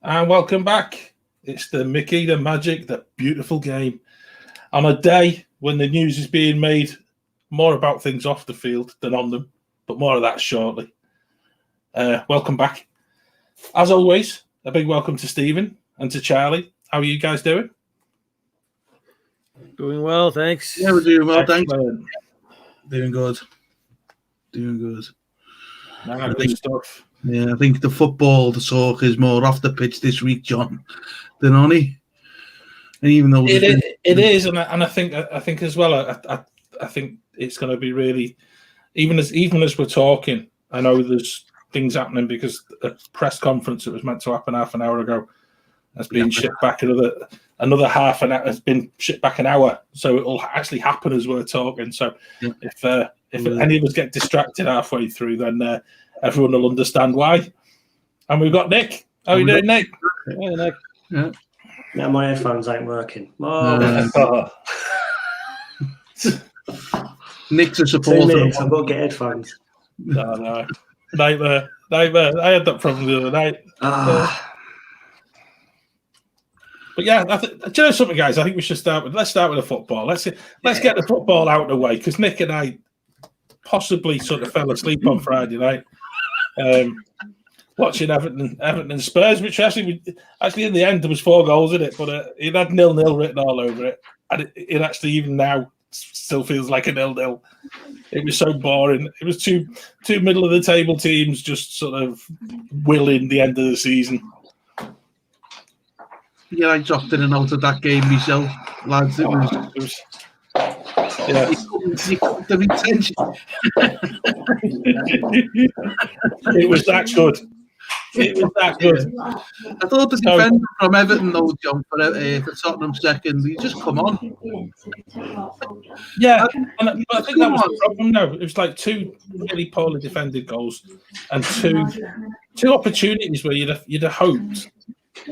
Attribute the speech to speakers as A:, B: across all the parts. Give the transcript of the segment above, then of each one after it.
A: And welcome back. It's the Mickey, the Magic, the beautiful game. On a day when the news is being made more about things off the field than on them, but more of that shortly. Welcome back. As always, a big welcome to Stephen and to Charlie. How are you guys doing?
B: Doing well, thanks.
C: Yeah, we're doing well,
A: Excellent.
C: thanks. Doing good. Doing good.
A: Good stuff.
C: Yeah, I think the talk is more off the pitch this week, John, than on it. And even though
A: it is, and I think as well, I think it's going to be really, even as we're talking, I know there's things happening because a press conference that was meant to happen half an hour ago has been shipped back another half an hour. Has been shipped back an hour, so it will actually happen as we're talking. So if any of us get distracted halfway through, then everyone will understand why. And we've got Nick. How are you doing, Nick?
B: Hey, Nick.
C: Yeah.
D: Now my headphones ain't working.
C: Nick's a
D: 2
C: supporter.
D: minutes, I've got to get headphones.
A: No. Nightmare. I had that problem the other night. But yeah, do you know something, guys? I think we should let's start with the football. Let's get the football out of the way, because Nick and I possibly sort of fell asleep on Friday night watching Everton and Spurs, which actually in the end there was 4 goals in it, but it had 0-0 written all over it, and it actually even now still feels like a 0-0. It was so boring. It was two middle of the table teams just sort of willing the end of the season.
C: Yeah, I dropped in and out of that game myself, lads. It was
A: yeah.
C: The retention.
A: It was that good. It was that good.
C: I thought the defender from Everton, though, John, for Tottenham second, he just come on.
A: Yeah, but I think that was the problem. No, it was like 2 really poorly defended goals and two opportunities where you'd have hoped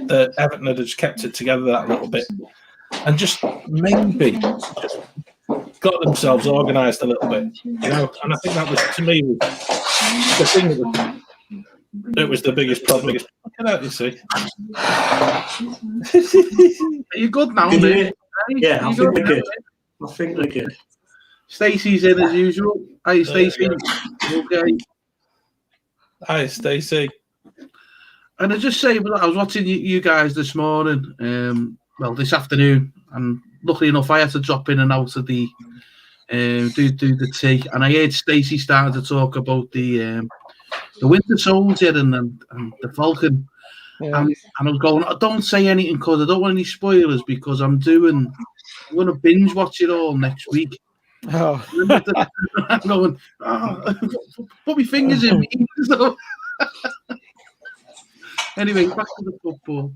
A: that Everton had just kept it together that little bit and just maybe got themselves organised a little bit, And I think that was, to me, the thing that was the biggest problem. Look at that, you see.
C: Are you good now,
D: mate? Yeah,
C: I
D: think we're good.
C: Stacey's in as usual. Hey, Stacey. Okay.
A: Hi, Stacey.
C: And I just say, I was watching you guys this morning, this afternoon, and luckily enough, I had to drop in and out of the do the tea, and I heard Stacey starting to talk about the Winter Soldier and the Falcon, and I was going, don't say anything because I don't want any spoilers, because I'm going to binge watch it all next week.
B: Oh.
C: I'm going, put my fingers in me. So. Anyway, back to the football.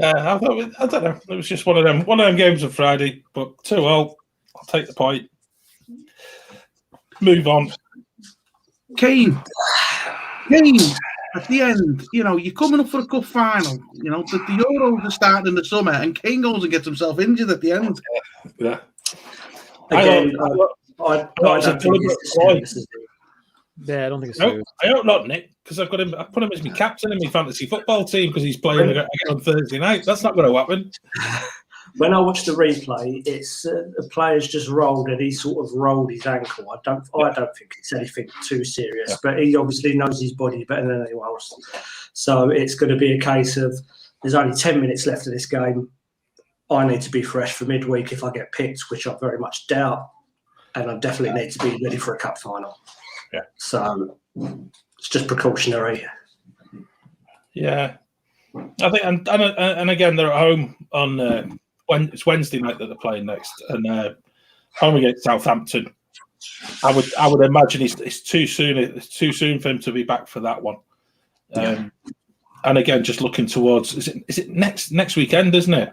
A: I don't know. It was just one of them games on Friday, but 2-0. I'll take the point. Move on.
C: Kane, at the end, you're coming up for a cup final. The Euros are starting in the summer, and Kane goes and gets himself injured at the end.
A: Yeah.
D: Again, I don't think it's
B: Yeah, I don't think it's
A: serious. I hope not, Nick, because I put him as my captain in my fantasy football team because he's playing again on Thursday night. That's not going to happen.
D: When I watched the replay, it's the player's just rolled and he sort of rolled his ankle. I don't think it's anything too serious, but he obviously knows his body better than anyone else. So it's going to be a case of there's only 10 minutes left of this game. I need to be fresh for midweek if I get picked, which I very much doubt, and I definitely need to be ready for a cup final.
A: Yeah.
D: So it's just precautionary.
A: Yeah, I think, and again, they're at home on it's Wednesday night that they're playing next, and home against Southampton. I would imagine it's too soon. It's too soon for him to be back for that one. And again, just looking towards is it next weekend, isn't it?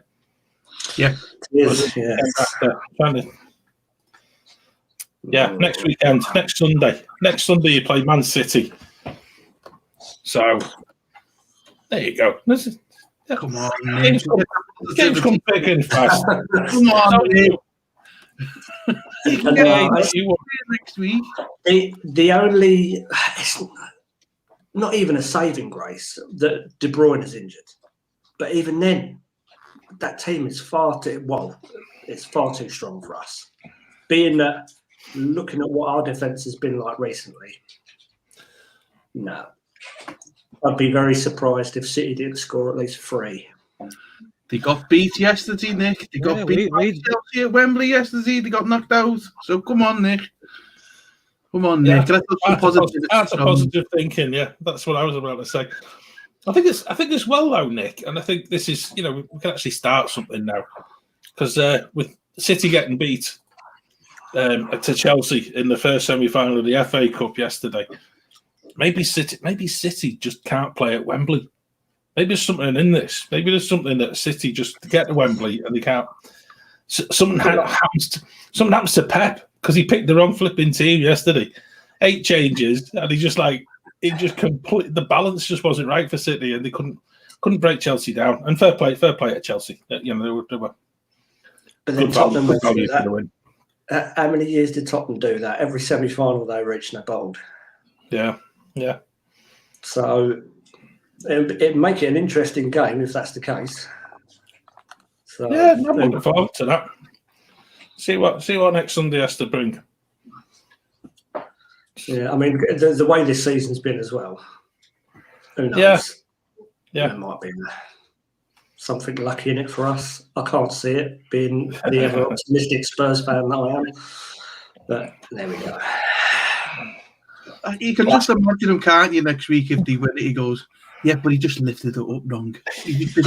C: Yeah.
D: It is,
A: yeah, next weekend, next Sunday. Next Sunday you play Man City. So there you go.
C: Come on,
A: games come thick and fast.
C: Come on,
D: next week. The only not even a saving grace that De Bruyne is injured. But even then, that team is it's far too strong for us. Being that, looking at what our defence has been like recently, no. I'd be very surprised if City didn't score at least 3.
C: They got beat yesterday, Nick. They got beat by Chelsea at Wembley yesterday. They got knocked out. So come on, Nick. Come on, Nick. Let's put some positive.
A: That's a positive thinking. Yeah, that's what I was about to say. I think it's well though, Nick, and I think this is, we can actually start something now, because with City getting beat to Chelsea in the first semi-final of the FA Cup yesterday, maybe City just can't play at Wembley. Maybe there's something in this. Maybe there's something that City just get to Wembley and they can't. Something happens to Pep because he picked the wrong flipping team yesterday. 8 changes and he just the balance just wasn't right for City and they couldn't break Chelsea down. And fair play to Chelsea. They were
D: but then Tottenham went through that. How many years did Tottenham do that? Every semi-final they reached and they bowled.
A: Yeah.
D: So it'd make it an interesting game if that's the case. So
A: yeah, I'm looking forward to that. See what next Sunday has to bring.
D: Yeah, I mean the way this season's been as well. Who knows? Yeah. There might be something lucky in it for us. I can't see it, being the ever optimistic Spurs fan that I am. But there we go.
C: You can just imagine him, can't you, next week if they win it, he goes, yeah, but he just lifted it up wrong. He just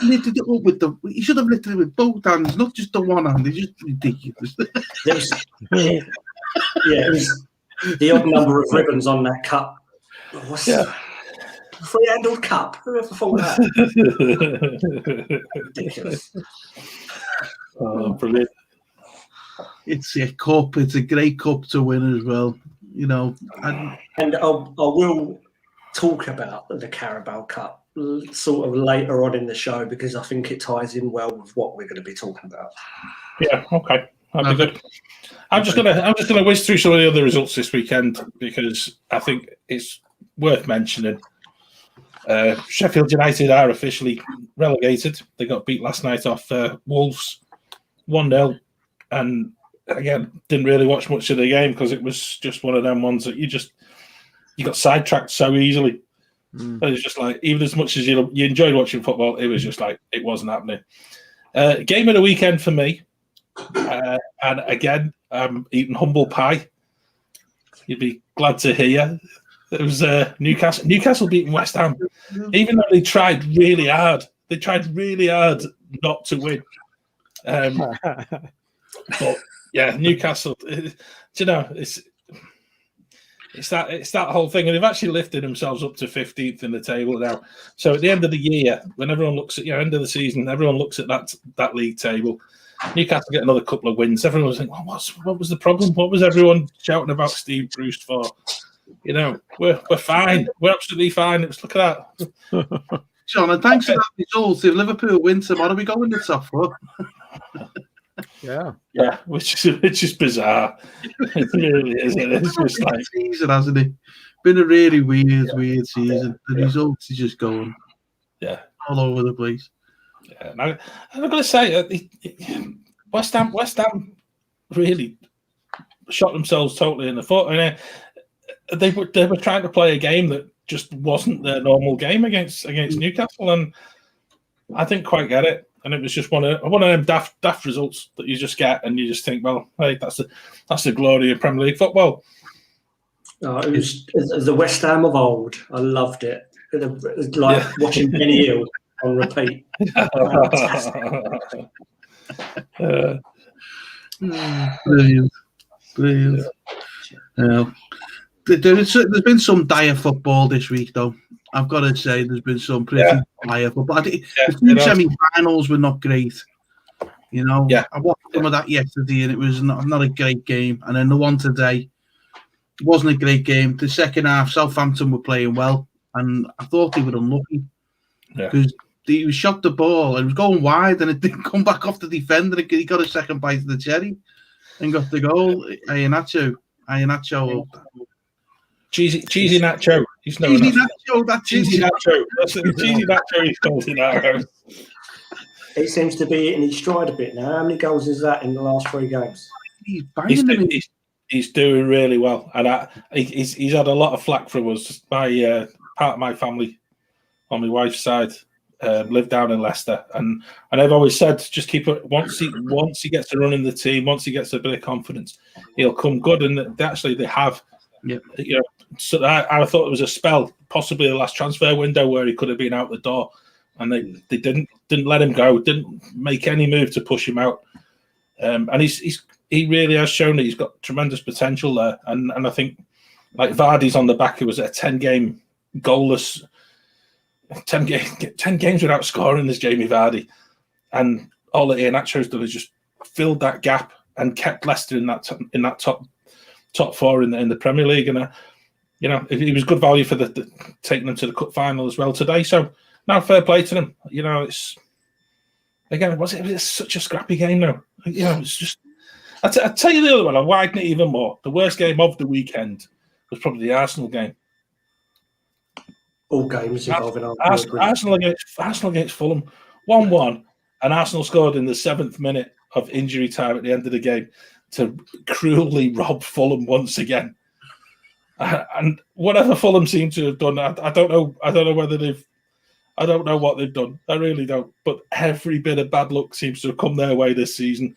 C: lifted it up he should have lifted it with both hands, not just the one hand. It's just ridiculous.
D: It was the odd number of ribbons on that cup. Free-handled cup. Whoever thought that? Ridiculous.
A: Oh, brilliant.
C: It's a cup. It's a great cup to win as well. And
D: I will talk about the Carabao Cup sort of later on in the show because I think it ties in well with what we're going to be talking about.
A: Yeah, okay, that'd be good. I'm just gonna whiz through some of the other results this weekend because I think it's worth mentioning. Sheffield United are officially relegated. They got beat last night off Wolves 1-0, and again didn't really watch much of the game because it was just one of them ones that you got sidetracked so easily. It was just like, even as much as you enjoyed watching football, it was just like it wasn't happening. Game of the weekend for me, and again, I'm eating humble pie. You'd be glad to hear. It was Newcastle. Newcastle beating West Ham, even though they tried really hard. They tried really hard not to win. But yeah, Newcastle. It's that whole thing, and they've actually lifted themselves up to 15th in the table now. So at the end of the year, when everyone looks at end of the season, everyone looks at that league table. Newcastle get another couple of wins. Everyone was thinking, what was the problem? What was everyone shouting about Steve Bruce for? We're fine. We're absolutely fine. Look at that.
C: John, and thanks for that result. If Liverpool win tomorrow, we go in the top 4.
A: Yeah, which is bizarre. It really is. It's just like
C: season, hasn't it? Been a really weird season. The results are just going, all over the place.
A: Yeah, and I'm going to say, West Ham really shot themselves totally in the foot. I mean, they were trying to play a game that just wasn't their normal game against Newcastle, and I didn't quite get it. And it was just one of them daft results that you just get, and you just think, well, hey, that's the glory of Premier League football.
D: It was the West Ham of old. I loved it. It was like watching Benny Hill on repeat.
C: Brilliant. There's been some dire football this week, though. I've got to say, there's been some pretty dire football. The 2 semi-finals were not great. I watched some of that yesterday, and it was not a great game. And then the one today wasn't a great game. The second half, Southampton were playing well, and I thought they were unlucky because he shot the ball and it was going wide, and it didn't come back off the defender. He got a second bite of the cherry and got the goal. Iheanacho.
A: Cheesy Nacho. He's known
C: Cheesy
A: as
C: Nacho, that's
A: Cheesy
C: it.
A: Nacho. That's it. Cheesy Nacho. He's called in our house.
D: He seems to be in his stride a bit now. How many goals is that in the last 3 games?
C: He's banging them in.
A: He's doing really well, and he's had a lot of flack from us. My part of my family on my wife's side live down in Leicester, and I've always said just keep it. Once he gets to running the team, once he gets a bit of confidence, he'll come good. And they have.
C: Yep.
A: You know, so I thought it was a spell, possibly the last transfer window where he could have been out the door, and they didn't let him go, didn't make any move to push him out, and he really has shown that he's got tremendous potential there, and I think like Vardy's on the back. It was a 10-game goalless, 10 games without scoring as Jamie Vardy, and all that Iheanacho's done is just filled that gap and kept Leicester in that top 4 in the Premier League, and he was good value for the taking them to the cup final as well today. So now fair play to them. It's again was it such a scrappy game though. It's just. I tell you the other one. I'll widen it even more. The worst game of the weekend was probably the Arsenal game.
D: All games involving
A: Arsenal against Fulham, 1-1, and Arsenal scored in the 7th minute of injury time at the end of the game to cruelly rob Fulham once again. And whatever Fulham seem to have done, I don't know whether I don't know what they've done. I really don't. But every bit of bad luck seems to have come their way this season,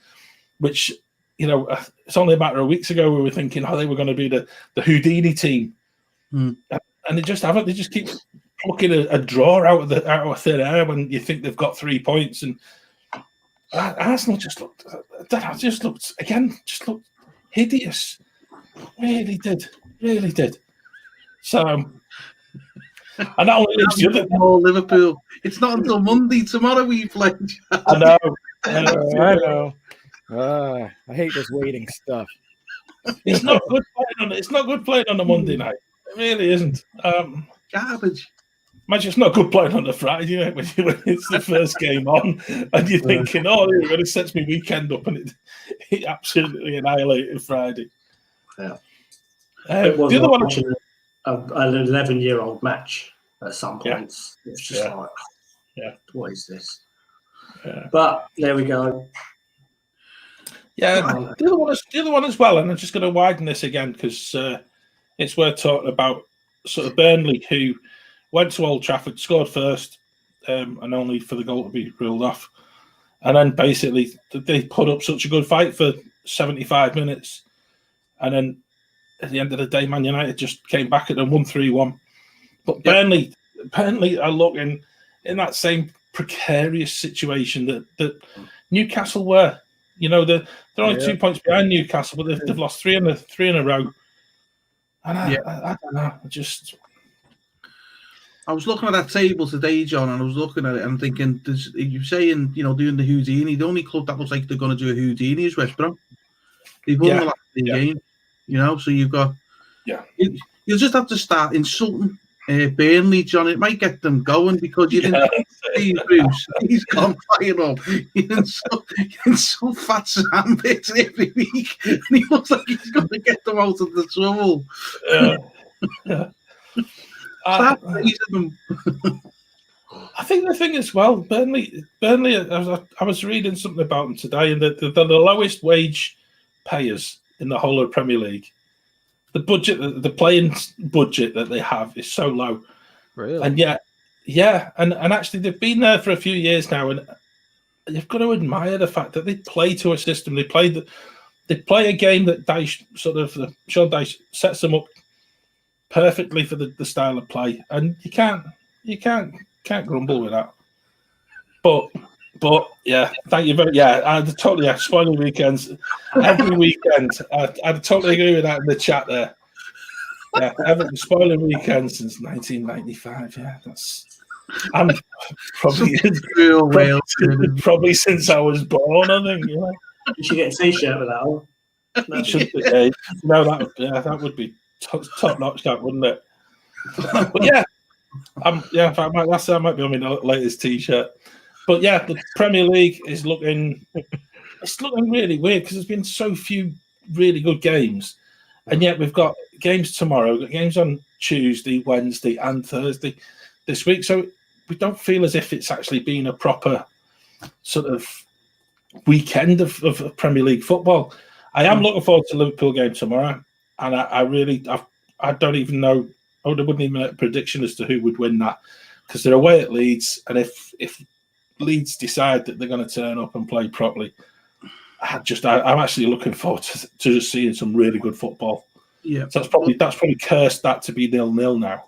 A: which. It's only a matter of weeks ago we were thinking, they were going to be the Houdini team, and they just haven't. They just keep plucking a draw out of thin air when you think they've got 3 points. And Arsenal just looked hideous. Really did. So, and not only this, the other
C: Liverpool. It's not until Monday tomorrow we play.
A: I know.
B: I know. I hate this waiting stuff.
A: It's not good playing on a Monday night. It really isn't.
C: Garbage.
A: Imagine it's not good playing on a Friday night when it's the first game on, and you're thinking, it sets me weekend up, and it absolutely annihilated Friday.
D: Yeah.
A: The other one,
D: an 11-year-old match at some points. Yeah. It's just what is this?
A: Yeah.
D: But there we go.
A: Yeah, the other one as well, and I'm just going to widen this again because it's worth talking about. Sort of Burnley, who went to Old Trafford, scored first, and only for the goal to be ruled off, and then basically they put up such a good fight for 75 minutes, and then at the end of the day, Man United just came back at them 1-3-1. But Burnley are looking in that same precarious situation that Newcastle were. They're only 2 points behind Newcastle, but they've lost three in a row. And I don't know.
C: I was looking at that table today, John, and I was looking at it and thinking, you're saying, doing the Houdini. The only club that looks like they're going to do a Houdini is West Brom. They've won the last 3 games, so you've got. Yeah. You'll just have to start insulting Burnley, John. It might get them going because you didn't see Bruce. He's gone flying up. You're in so fat sandbits every week, and he looks like he's going to get them out of the trouble.
A: I think the thing as well, Burnley. I was reading something about them today, and they're the lowest wage payers in the whole of the Premier League. The budget, the playing budget that they have is so low.
B: Really?
A: And and actually they've been there for a few years now, and you've got to admire the fact that they play to a system. They play a game that Sean Dyche sets them up perfectly for the style of play, and you can't grumble with that. But yeah, thank you very spoiling weekends every weekend. I totally agree with that in the chat there. Yeah, Everton spoiling weekends since 1995. Yeah, I'm probably since I was born. I think.
D: You should get a T-shirt with that on.
A: That should be. That would be top notch, that wouldn't it? But that might be on my latest T-shirt. But yeah, the Premier League is looking really weird because there's been so few really good games, And yet we've got games tomorrow, we've got games on Tuesday, Wednesday, and Thursday this week. So we don't feel as if it's actually been a proper sort of weekend of Premier League football. I am looking forward to the Liverpool game tomorrow, and I don't even know. I wouldn't even make a prediction as to who would win that, because they're away at Leeds, and if Leeds decide that they're going to turn up and play properly, I'm actually looking forward to just seeing some really good football.
C: Yeah,
A: so that's probably cursed that to be 0-0 now.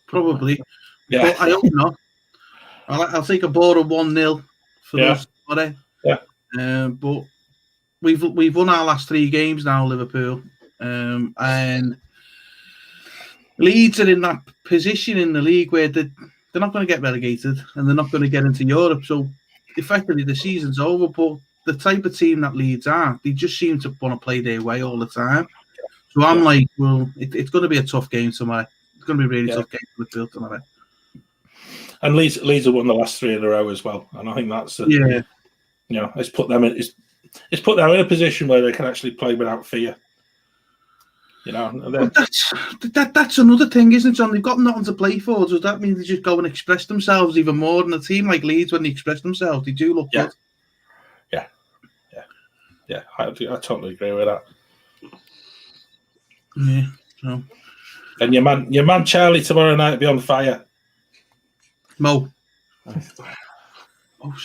C: Probably,
A: yeah.
C: But I hope not. I'll take a boring 1-0 for us today.
A: Yeah.
C: But we've won our last 3 games now, Liverpool, and Leeds are in that position in the league where they're not going to get relegated and they're not going to get into Europe. So effectively, the season's over. But the type of team that Leeds are, they just seem to want to play their way all the time. So I'm like, well, it's going to be a tough game tomorrow. It's going to be a really tough game for Liverpool tomorrow.
A: And Leeds have won the last 3 in a row as well, and I think that's it's put them in a position where they can actually play without fear.
C: But that's another thing, isn't it, John? They've got nothing to play for. Does that mean they just go and express themselves even more than a team like Leeds? When they express themselves, they do look good.
A: Yeah. I totally agree with that.
C: Yeah. So.
A: And your man Charlie tomorrow night will be on fire.
C: Mo.
B: Hope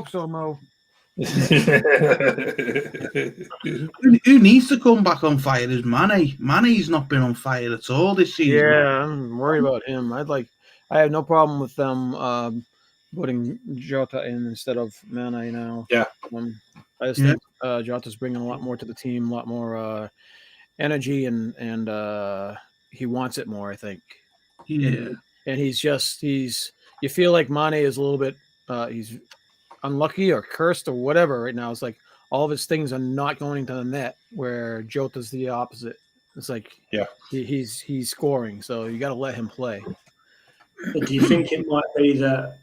B: so, Mo.
C: Who needs to come back on fire is Mane. Mane's not been on fire at all this season.
B: Yeah, I'm worried about him. I have no problem with them putting Jota in instead of Mane now.
A: Yeah.
B: I just think Jota's bringing a lot more to the team, a lot more energy, and he wants it more, I think.
C: Yeah.
B: And you feel like Mane is a little bit he's unlucky or cursed or whatever right now. It's like all of his things are not going into the net, where Jota's the opposite. It's like he's scoring, so you got to let him play.
D: Do you think it might be that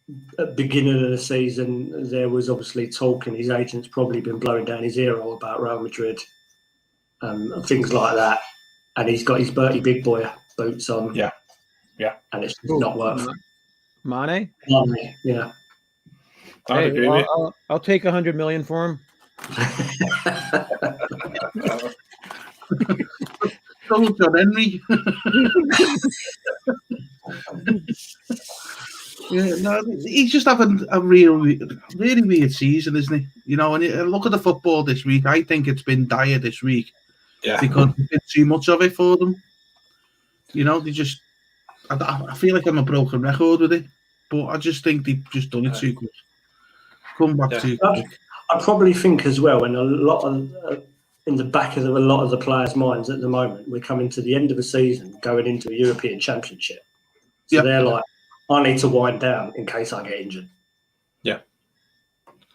D: at the beginning of the season there was obviously talk, and his agent's probably been blowing down his ear all about Real Madrid and things like that, and he's got his Bertie Big Boy boots on, and it's just not worth it.
B: Mane?
D: Yeah.
B: Hey, I'll take 100 million for him.
C: Go John Henry. He's just having a really weird season, isn't he? And look at the football this week. I think it's been dire this week because there's been too much of it for them. They just. I feel like I'm a broken record with it, but I just think they've just done it too quick. Come back too quick.
D: I probably think as well, and a lot of in the back of a lot of the players' minds at the moment, we're coming to the end of the season, going into a European Championship. So they're like, I need to wind down in case I get injured.
A: Yeah.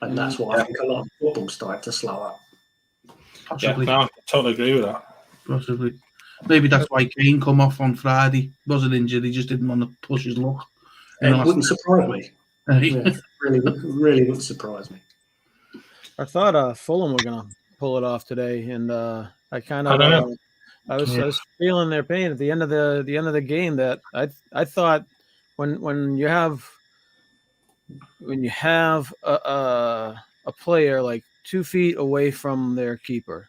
D: And that's why I think a lot of football started to slow up.
C: Possibly.
A: Yeah, no, I totally agree with that.
C: Possibly. Maybe that's why Kane come off on Friday. Wasn't injured. He just didn't want to push his luck.
D: It wouldn't surprise me. Really wouldn't surprise me.
B: I thought Fulham were gonna pull it off today, and I was feeling their pain at the end of the game. That I thought when you have a player like 2 feet away from their keeper,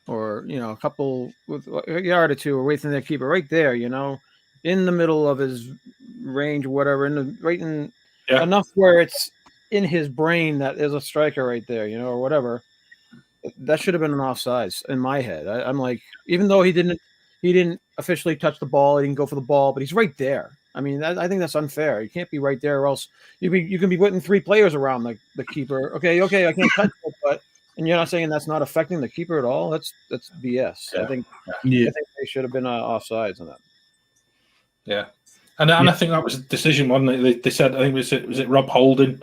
B: or a couple with a yard or two away from their keeper, right there, in the middle of his range, whatever, enough where it's in his brain that there's a striker right there, or whatever. That should have been an offsides in my head. I'm like, even though he didn't officially touch the ball, he didn't go for the ball, but he's right there. I mean, I think that's unfair. You can't be right there, or else you can be putting 3 players around the keeper. Okay, I can't touch it, but and you're not saying that's not affecting the keeper at all. That's BS.
A: Yeah.
B: I think they should have been offsides on that.
A: Yeah, and I think that was a decision, wasn't it? They said, I think was it Rob Holding,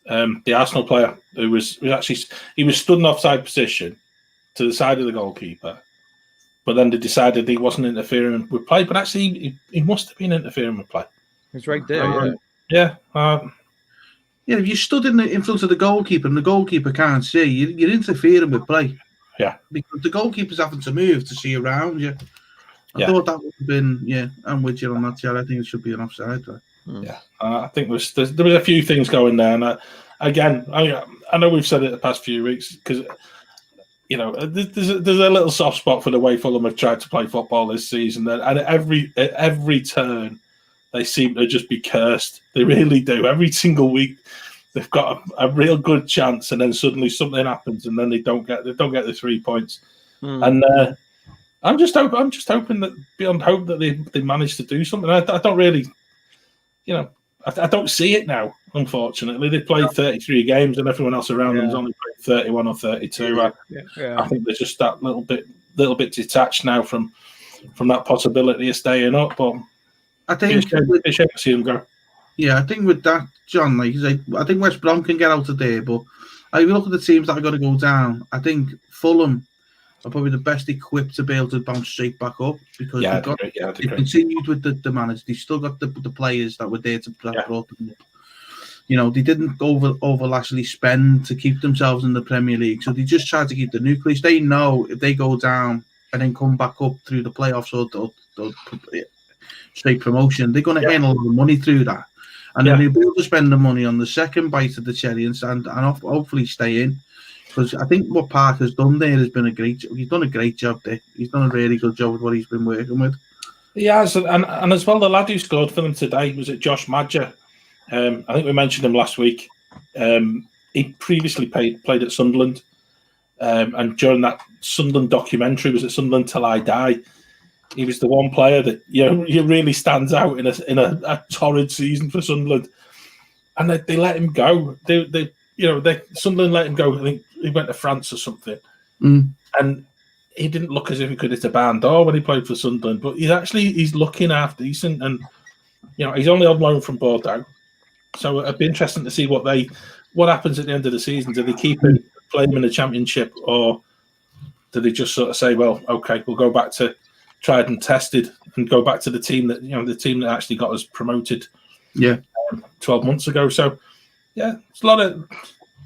A: the Arsenal player, who was stood in offside position to the side of the goalkeeper, but then they decided he wasn't interfering with play. But actually, he must have been interfering with play.
B: He's right there.
A: Yeah.
C: If you stood in front of the goalkeeper and the goalkeeper can't see, you're interfering with play.
A: Yeah.
C: Because the goalkeeper's having to move to see around you. I
A: Yeah.
C: thought that would have been, I'm with you on that, yeah. I think it should be an offside. Right?
A: Yeah, I think there was a few things going there, and I know we've said it the past few weeks because there's a little soft spot for the way Fulham have tried to play football this season, and at every turn they seem to just be cursed. They really do. Every single week they've got a real good chance, and then suddenly something happens, and then they don't get the 3 points. And I'm just hoping that beyond hope that they manage to do something. I don't really. I don't see it now, unfortunately. They played 33 games and everyone else around them's only played 31 or 32. I think they're just that little bit detached now from that possibility of staying up. But
C: I think
A: it's a shame to see them go.
C: Yeah, I think with that, John, I think West Brom can get out of there, but if you look at the teams that are going to go down, I think Fulham are probably the best equipped to be able to bounce straight back up because they've continued with the manager. They've still got the players that were there to brought them up. They didn't overlashly spend to keep themselves in the Premier League, so they just tried to keep the nucleus. They know if they go down and then come back up through the playoffs or straight promotion, they're going to earn a lot of money through that. And then they'll be able to spend the money on the second bite of the cherry and hopefully stay in. Because I think what Parker's done there has been he's done a great job there. He's done a really good job with what he's been working with.
A: He has, and as well, the lad who scored for them today was it Josh Madger. I think we mentioned him last week. He previously played at Sunderland, and during that Sunderland documentary, was it Sunderland Till I Die? He was the one player that he really stands out in a torrid season for Sunderland, and they let him go. Sunderland let him go. I think he went to France or something, and he didn't look as if he could hit a barn door when he played for Sunderland. But he's looking half decent, and he's only on loan from Bordeaux, so it'd be interesting to see what happens at the end of the season. Do they keep him, play him in the Championship, or do they just sort of say, well, okay, we'll go back to tried and tested and go back to the team that actually got us promoted 12 months ago. So it's a lot of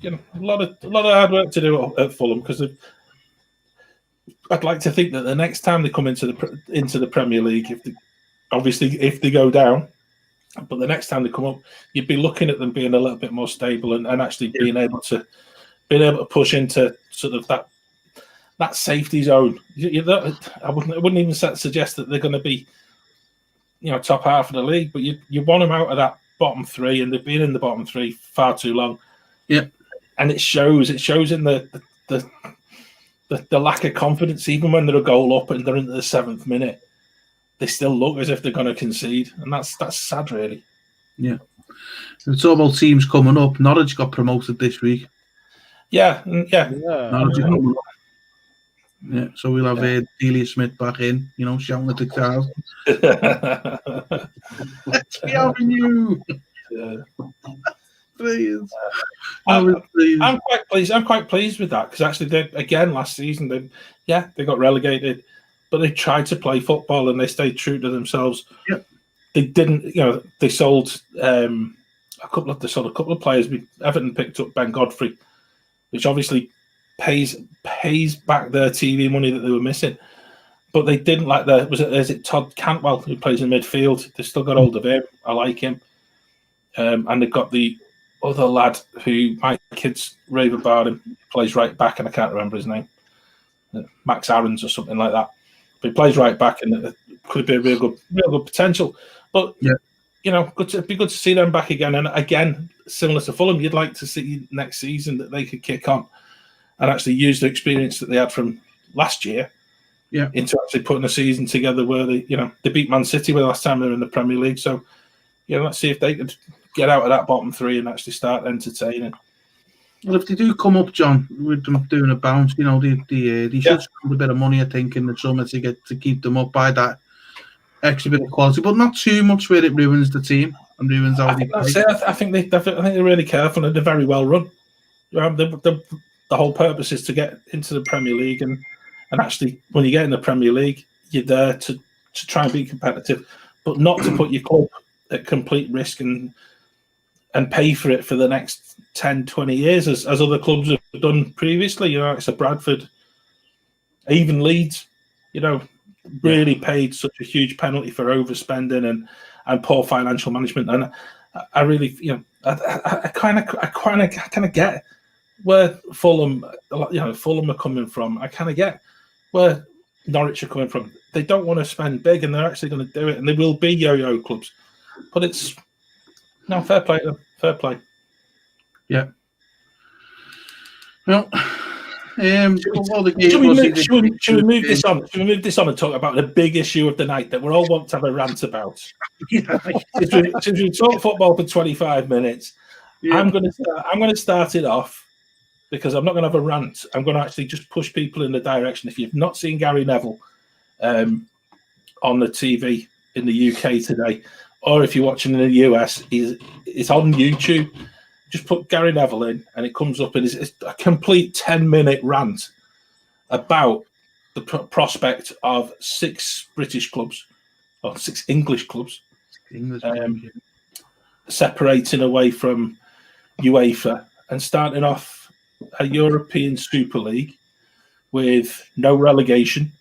A: hard work to do at Fulham, because I'd like to think that the next time they come into the Premier League, if they go down, but the next time they come up, you'd be looking at them being a little bit more stable and actually being able to push into sort of that safety zone. I wouldn't even suggest that they're going to be, top half of the league, but you want them out of that bottom three, and they've been in the bottom three far too long. Yeah, and it shows. It shows in the lack of confidence. Even when they're a goal up and they're into the 7th minute, they still look as if they're going to concede, and that's sad, really.
C: Yeah, it's all about teams coming up. Norwich got promoted this week.
A: Yeah.
C: Norwich are coming up. Yeah, so we'll have Delia Smith back in, shouting at the crowd. Let's be having you. Please.
A: I'm quite pleased. I'm quite pleased with that, because actually, last season they got relegated, but they tried to play football and they stayed true to themselves.
C: Yep.
A: They didn't. They sold a couple of players. Everton picked up Ben Godfrey, which obviously pays back their TV money that they were missing, but they didn't like is it Todd Cantwell, who plays in midfield? They still got hold of him. I like him, and they've got the other lad who my kids rave about him, plays right back, and I can't remember his name, Max Aarons or something like that. But he plays right back, and it could be a real good potential. But it'd be good to see them back again. And again, similar to Fulham, you'd like to see next season that they could kick on and actually use the experience that they had from last year into actually putting a season together where they beat Man City the last time they were in the Premier League. So, let's see if they could get out of that bottom three and actually start entertaining.
C: Well, if they do come up, John, with them doing a bounce, they should spend a bit of money, I think, in the summer to keep them up by that extra bit of quality, but not too much where it ruins the team and ruins how they play.
A: I think they're really careful, and they're very well run. The whole purpose is to get into the Premier League, and actually, when you get in the Premier League, you're there to try and be competitive, but not to put your club at complete risk and pay for it for the next 10, 20 years, as other clubs have done previously. It's a Bradford, Even Leeds, really paid such a huge penalty for overspending and poor financial management. And I really, I kind of get where Fulham are coming from. I kind of get where Norwich are coming from. They don't want to spend big, and they're actually going to do it, and they will be yo-yo clubs. But it's fair play to them. Fair play.
C: Yeah. Well,
A: should we move this on? Should we move this on and talk about the big issue of the night that we all want to have a rant about? Since we talk football for 25 minutes, I'm going to start it off because I'm not going to have a rant. I'm going to actually just push people in the direction. If you've not seen Gary Neville on the TV in the UK today, or if you're watching in the US, it's on YouTube. Just put Gary Neville in, and it comes up, and it's a complete 10-minute rant about the prospect of 6 British clubs, or 6 English clubs, separating away from UEFA and starting off a European Super League with no relegation,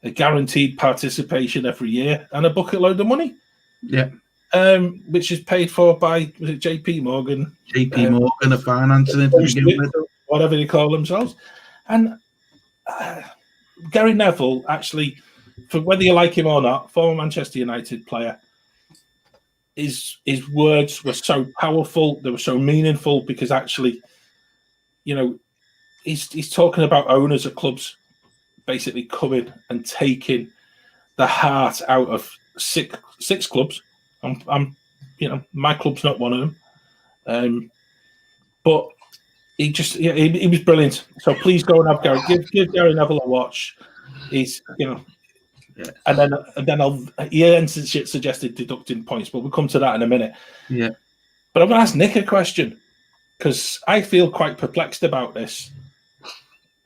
A: a guaranteed participation every year, and a bucket load of money.
C: Yeah.
A: Which is paid for by JP Morgan.
C: JP Morgan, a financing,
A: whatever they call themselves. And Gary Neville, actually, for whether you like him or not, former Manchester United player, his words were so powerful, they were so meaningful, because actually, he's talking about owners of clubs basically coming and taking the heart out of six clubs. I'm my club's not one of them, but he was brilliant. So please go and have Gary. Give Gary Neville a watch. He's and then he suggested deducting points, but we'll come to that in a minute.
C: Yeah,
A: but I'm going to ask Nick a question because I feel quite perplexed about this.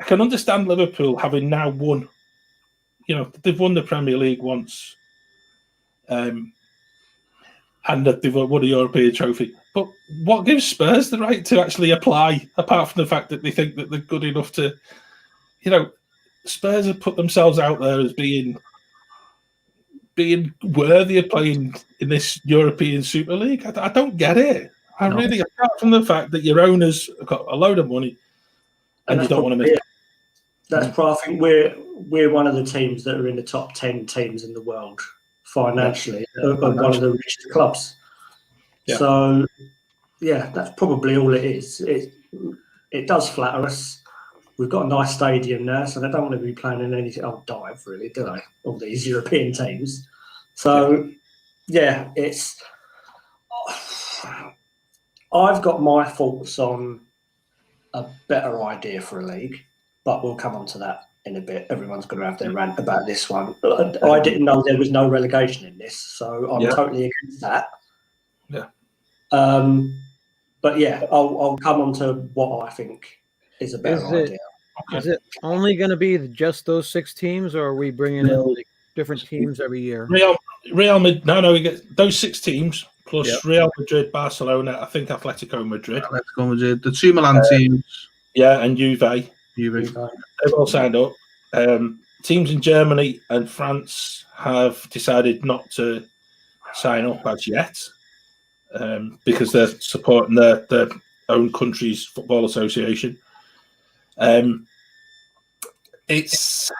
A: I can understand Liverpool having now won. They've won the Premier League once. And that they've won a European trophy. But what gives Spurs the right to actually apply, apart from the fact that they think that they're good enough to, Spurs have put themselves out there as being worthy of playing in this European Super League? I don't get it. Really, apart from the fact that your owners have got a load of money and you don't want to miss it.
D: That's probably, I think we're one of the teams that are in the top 10 teams in the world financially, of one of the richest clubs. Yeah. So, that's probably all it is. It does flatter us. We've got a nice stadium now, so they don't want to be playing in any dive, really, do they? All these European teams. So, it's. I've got my thoughts on a better idea for a league, but we'll come on to that in a bit. Everyone's going to have their rant about this one. I didn't know there was no relegation in this, so I'm totally against that.
A: Yeah.
D: But I'll come on to what I think is a better idea.
B: Is it only going to be just those 6 teams, or are we bringing in different teams every year?
A: Real Madrid. No, we get those 6 teams plus Real Madrid, Barcelona, I think Atletico Madrid,
C: the 2 Milan teams.
A: Yeah, and Juve. They've all signed up. Teams in Germany and France have decided not to sign up as yet because they're supporting their own country's football association. It's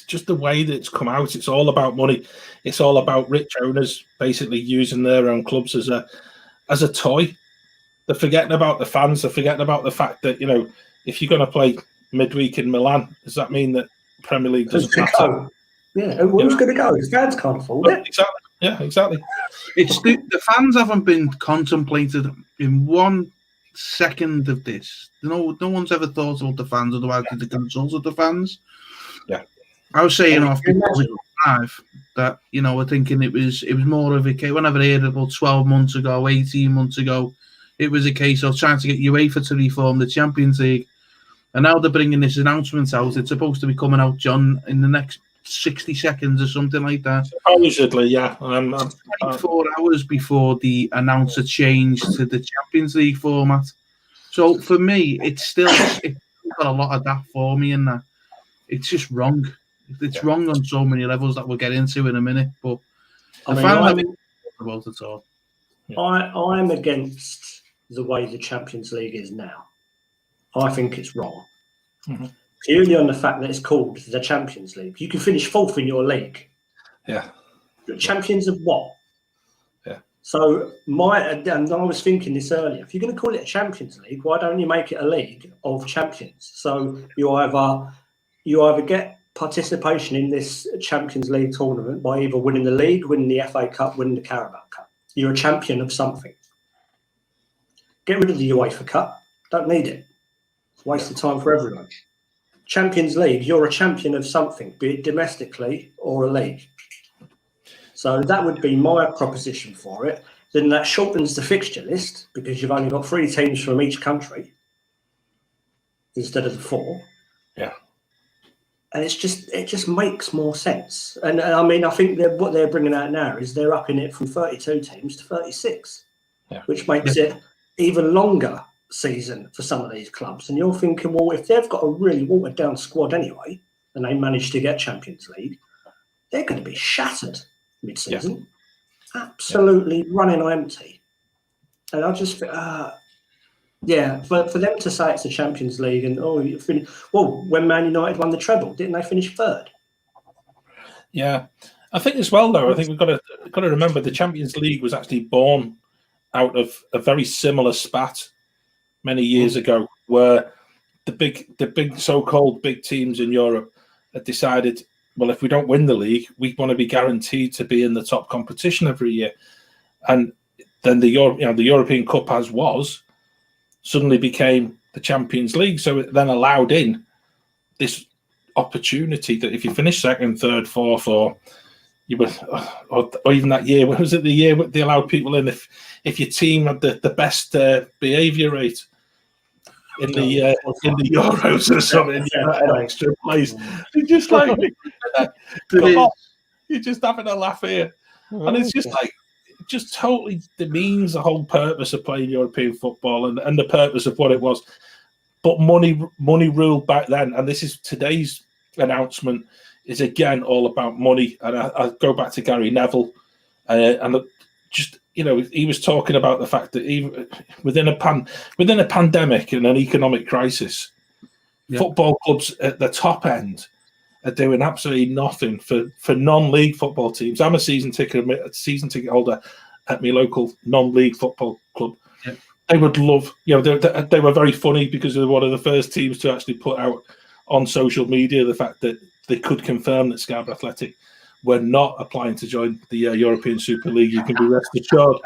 A: just the way that it's come out. It's all about money. It's all about rich owners basically using their own clubs as a toy. They're forgetting about the fans. They're forgetting about the fact that if you're going to play midweek in Milan, does that mean that Premier League doesn't matter?
D: Yeah, who's going to go? The fans can't afford it.
A: Exactly. Yeah, exactly.
C: It's the fans haven't been contemplated in 1 second of this. No one's ever thought about the fans, otherwise they consulted the fans.
A: Yeah,
C: I was saying off live that we're thinking it was more of a case. Whenever I heard about 12 months ago, 18 months ago, it was a case of trying to get UEFA to reform the Champions League. And now they're bringing this announcement out. It's supposed to be coming out, John, in the next 60 seconds or something like that.
A: Supposedly, yeah.
C: 24 hours before the announcer changed to the Champions League format. So for me, it's still got a lot of that for me, and that it's just wrong. It's wrong on so many levels that we'll get into in a minute. But
D: I mean,
C: about it all.
D: I'm against the way the Champions League is now. I think it's wrong.
A: Mhm.
D: Purely on the fact that it's called the Champions League. You can finish fourth in your league.
A: Yeah.
D: Champions of what?
A: Yeah.
D: So and I was thinking this earlier. If you're going to call it a Champions League, why don't you make it a league of champions? So you either get participation in this Champions League tournament by either winning the league, winning the FA Cup, winning the Carabao Cup. You're a champion of something. Get rid of the UEFA Cup. Don't need it. It's a waste of time for everyone. Champions League, you're a champion of something, be it domestically or a league. So that would be my proposition for it. Then that shortens the fixture list because you've only got 3 teams from each country instead of the 4.
A: Yeah.
D: And it just makes more sense. And I mean, I think what they're bringing out now is they're upping it from 32 teams to 36, which makes it even longer season for some of these clubs. And you're thinking, well, if they've got a really watered down squad anyway, and they manage to get Champions League, they're going to be shattered mid-season, absolutely running on empty. And I just think, for them to say it's a Champions League and when Man United won the treble, didn't they finish 3rd?
A: Yeah, I think as well though. I think we've got to remember the Champions League was actually born out of a very similar spat many years ago, where the big so-called big teams in Europe had decided, well, if we don't win the league, we want to be guaranteed to be in the top competition every year, and then the European Cup suddenly became the Champions League. So it then allowed in this opportunity that if you finish 2nd, 3rd, 4th, or even that year, was it the year they allowed people in if your team had the best behaviour rate in the Euros or something, an extra place. You're just like, come on, you're just having a laugh here, and it's just like, it just totally demeans the whole purpose of playing European football and the purpose of what it was. But money ruled back then, and this is today's announcement is again all about money. And I go back to Gary Neville, and just he was talking about the fact that even within a pandemic and an economic crisis, football clubs at the top end are doing absolutely nothing for non-league football teams. I'm a season ticket holder at my local non-league football club. Yeah. They would love, they were very funny because they were one of the first teams to actually put out on social media the fact that they could confirm that Scarborough Athletic were not applying to join the European Super League. You can be rest assured.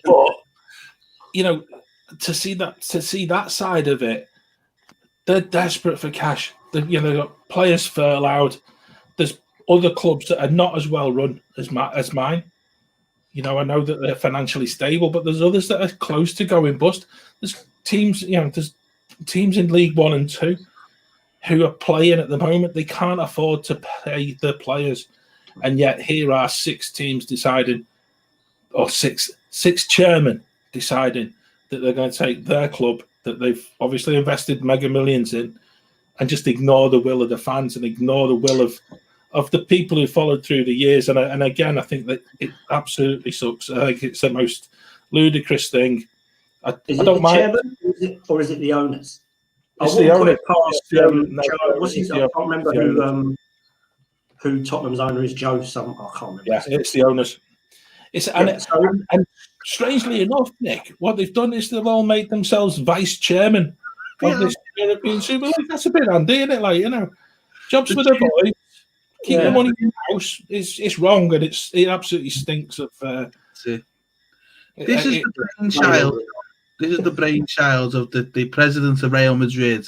A: But to see that side of it, they're desperate for cash. They've got players furloughed. There's other clubs that are not as well run as mine. I know that they're financially stable, but there's others that are close to going bust. There's teams, there's teams in League 1 and 2 who are playing at the moment. They can't afford to pay the players, and yet here are 6 teams deciding, or six chairmen deciding that they're going to take their club that they've obviously invested mega millions in, and just ignore the will of the fans and ignore the will of the people who followed through the years. And again, I think that it absolutely sucks. I think it's the most ludicrous thing. I don't mind.
D: Chairman, or is it the owners?
A: It's the owners.
D: I can't remember who Tottenham's owner is. Joe. I can't remember.
A: Yeah, it's the owners. And strangely enough, Nick, what they've done is they've all made themselves vice chairman of this European Super League. That's a bit handy, isn't it? Jobs for the boys. Keep the money in the house. It's wrong, and it absolutely stinks of.
C: This is the brainchild of the president of Real Madrid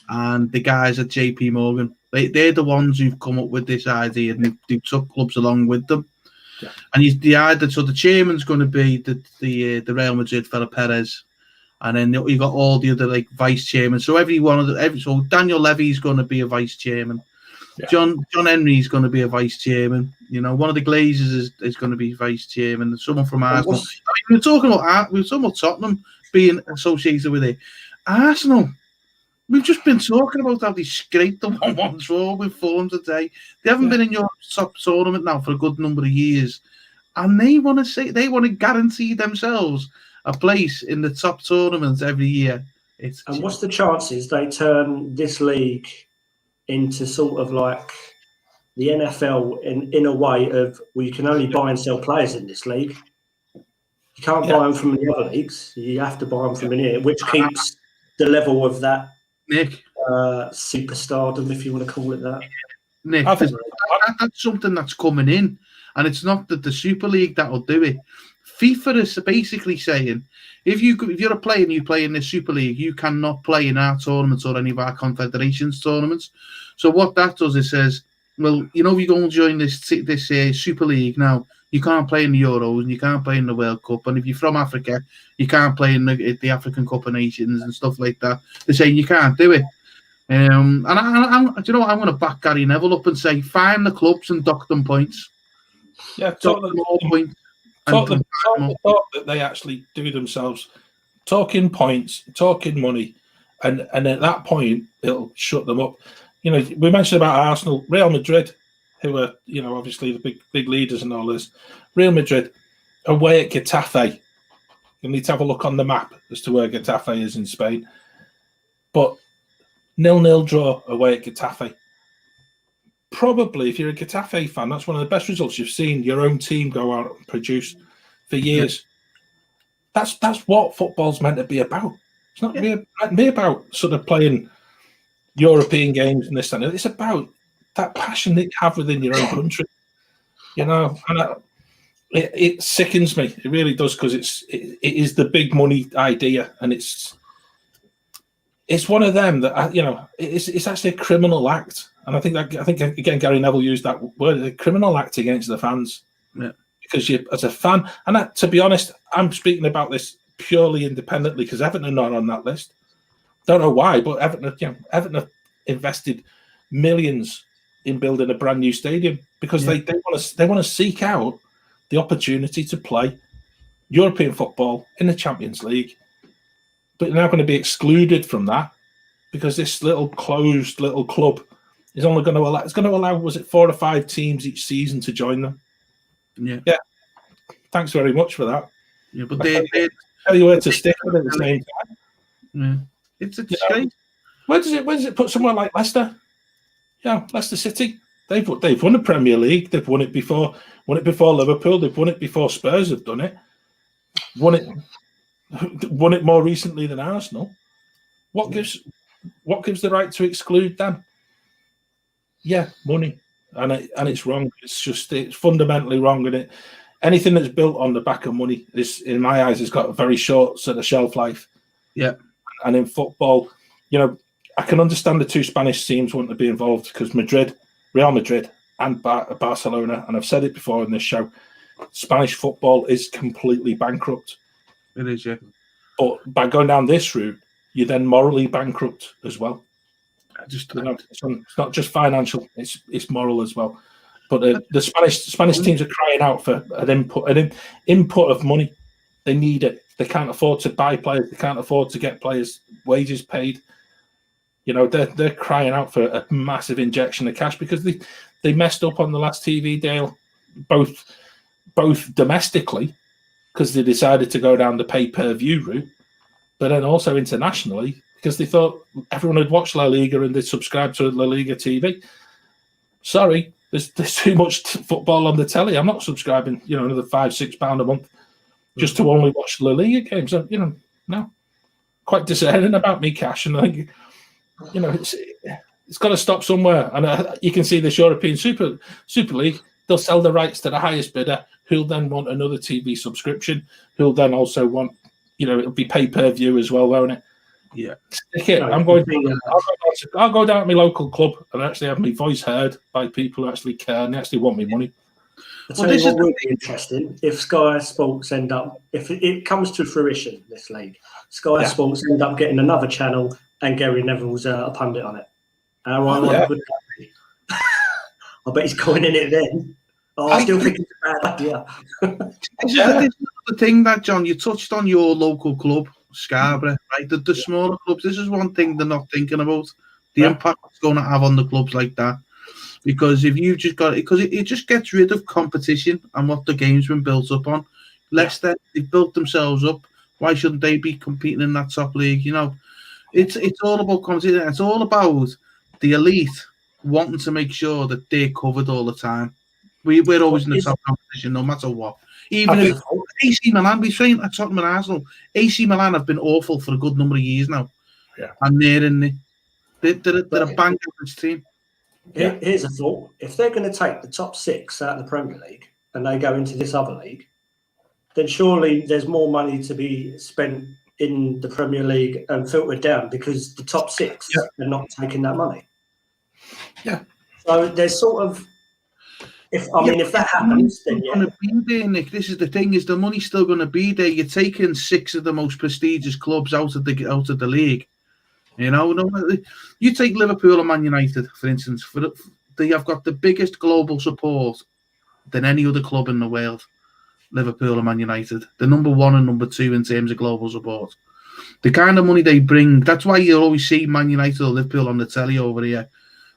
C: and the guys at JP Morgan. They're the ones who've come up with this idea, and they took clubs along with them. Yeah. And the chairman's going to be the Real Madrid fella Perez, and then you got all the other vice chairmen. So so Daniel Levy's going to be a vice chairman. Yeah. John Henry's going to be a vice chairman. One of the Glazers is going to be vice chairman. Someone from Arsenal. We were talking about Tottenham being associated with it. Arsenal We've just been talking about how they scraped the 1-1 draw with Fulham today. They haven't been in your top tournament now for a good number of years, and they want to guarantee themselves a place in the top tournaments every year.
D: And what's the chances they turn this league into sort of like the NFL in a way of, well, you can only buy and sell players in this league. You can't buy them from the other leagues. You have to buy them from in here, which keeps the level of that
C: Nick,
D: superstardom, if you want to call it that.
C: Nick, that's something that's coming in, and it's not that the Super League that'll do it. FIFA is basically saying, if you're a player and you play in the Super League, you cannot play in our tournaments or any of our Confederations tournaments. So what that does is says, well, you know, if you go and join this Super League now, you can't play in the Euros and you can't play in the World Cup. And if you're from Africa, you can't play in the African Cup of Nations and stuff like that. They're saying you can't do it. And I'm do you know what? I'm going to back Gary Neville up and say, find the clubs and dock them points.
A: Yeah,
C: Dock them all points.
A: Talk that they actually do themselves, talking points, talking money, and at that point it'll shut them up. You know, we mentioned about Arsenal, Real Madrid, who are, you know, obviously the big leaders and all this. Real Madrid away at Getafe. You need to have a look on the map as to where Getafe is in Spain. But 0-0 draw away at Getafe. Probably, if you're a Getafe fan, that's one of the best results you've seen your own team go out and produce for years. Yeah. That's what football's meant to be about. It's not be about sort of playing European games and this and that. It's about that passion that you have within your own country. You know, and it sickens me. It really does, because it is the big money idea, and it's one of them that, you know, it's actually a criminal act. And I think again, Gary Neville used that word, a criminal act against the fans.
C: Yeah. Because
A: you, as a fan, and to be honest, I'm speaking about this purely independently because Everton are not on that list. Don't know why, but Everton have invested millions in building a brand new stadium because they want to seek out the opportunity to play European football in the Champions League, but they're now going to be excluded from that because this closed little club is only going to allow. It's going to allow, was it 4 or 5 teams each season to join them?
C: Yeah.
A: Thanks very much for that.
C: Yeah, but they
A: tell you where to stick with at the same time.
C: Yeah, it's a disgrace.
A: Where does it put somewhere like Leicester? Yeah, Leicester City. They've won the Premier League. They've won it before. Won it before Liverpool. They've won it before Spurs have done it. Won it more recently than Arsenal. What gives the right to exclude them? Yeah, money, and it's wrong. It's fundamentally wrong, and anything that's built on the back of money is, in my eyes, has got a very short sort of shelf life.
C: Yeah,
A: and in football, you know, I can understand the 2 Spanish teams wanting to be involved because Real Madrid, and Barcelona, and I've said it before in this show, Spanish football is completely bankrupt.
C: It is, yeah.
A: But by going down this route, you're then morally bankrupt as well. It's not just financial; it's moral as well. But the Spanish teams are crying out for an input of money. They need it. They can't afford to buy players. They can't afford to get players' wages paid. You know, they're crying out for a massive injection of cash because they messed up on the last TV deal, both domestically because they decided to go down the pay-per-view route, but then also internationally because they thought everyone had watched La Liga and they'd subscribe to La Liga TV. Sorry, there's too much football on the telly. I'm not subscribing, you know, another £5-6 a month just to only watch La Liga games. So, you know, no, quite discerning about me cash, and I think, you know, it's got to stop somewhere. And you can see this European Super League. They'll sell the rights to the highest bidder, who'll then want another TV subscription, who'll then also want, you know, it'll be pay-per-view as well, won't it?
C: Yeah.
A: Stick it. I'll go down to my local club and actually have my voice heard by people who actually care and actually want me money.
D: I'll tell you what will be interesting. If Sky Sports if it comes to fruition, this league, Sky Sports end up getting another channel and Gary Neville's a pundit on it. How would that be? I bet he's going in it then. I still think it's a bad idea.
C: This is the thing that, John, you touched on your local club, Scarborough, right? The smaller clubs. This is one thing they're not thinking about. The impact it's going to have on the clubs like that. Because if you just got it, because it just gets rid of competition and what the game's been built up on. Leicester, they've built themselves up. Why shouldn't they be competing in that top league? You know, it's all about competition. It's all about the elite wanting to make sure that they're covered all the time. We're always in the top competition, no matter what. Even if AC Milan, we're saying at Tottenham and Arsenal, AC Milan have been awful for a good number of years now.
A: Yeah.
C: And they're in the, they're a bang average team.
D: Here's a thought. If they're going to take the top 6 out of the Premier League and they go into this other league, then surely there's more money to be spent in the Premier League and filtered down because the top 6 are not taking that money.
A: Yeah.
D: So there's sort of, if that happens, then
C: going to be there, Nick. This is the thing: is the money's still going to be there? You're taking 6 of the most prestigious clubs out of the league. You know, you take Liverpool and Man United, for instance. They have got the biggest global support than any other club in the world. Liverpool and Man United, the number 1 and number 2 in terms of global support. The kind of money they bring, that's why you'll always see Man United or Liverpool on the telly over here,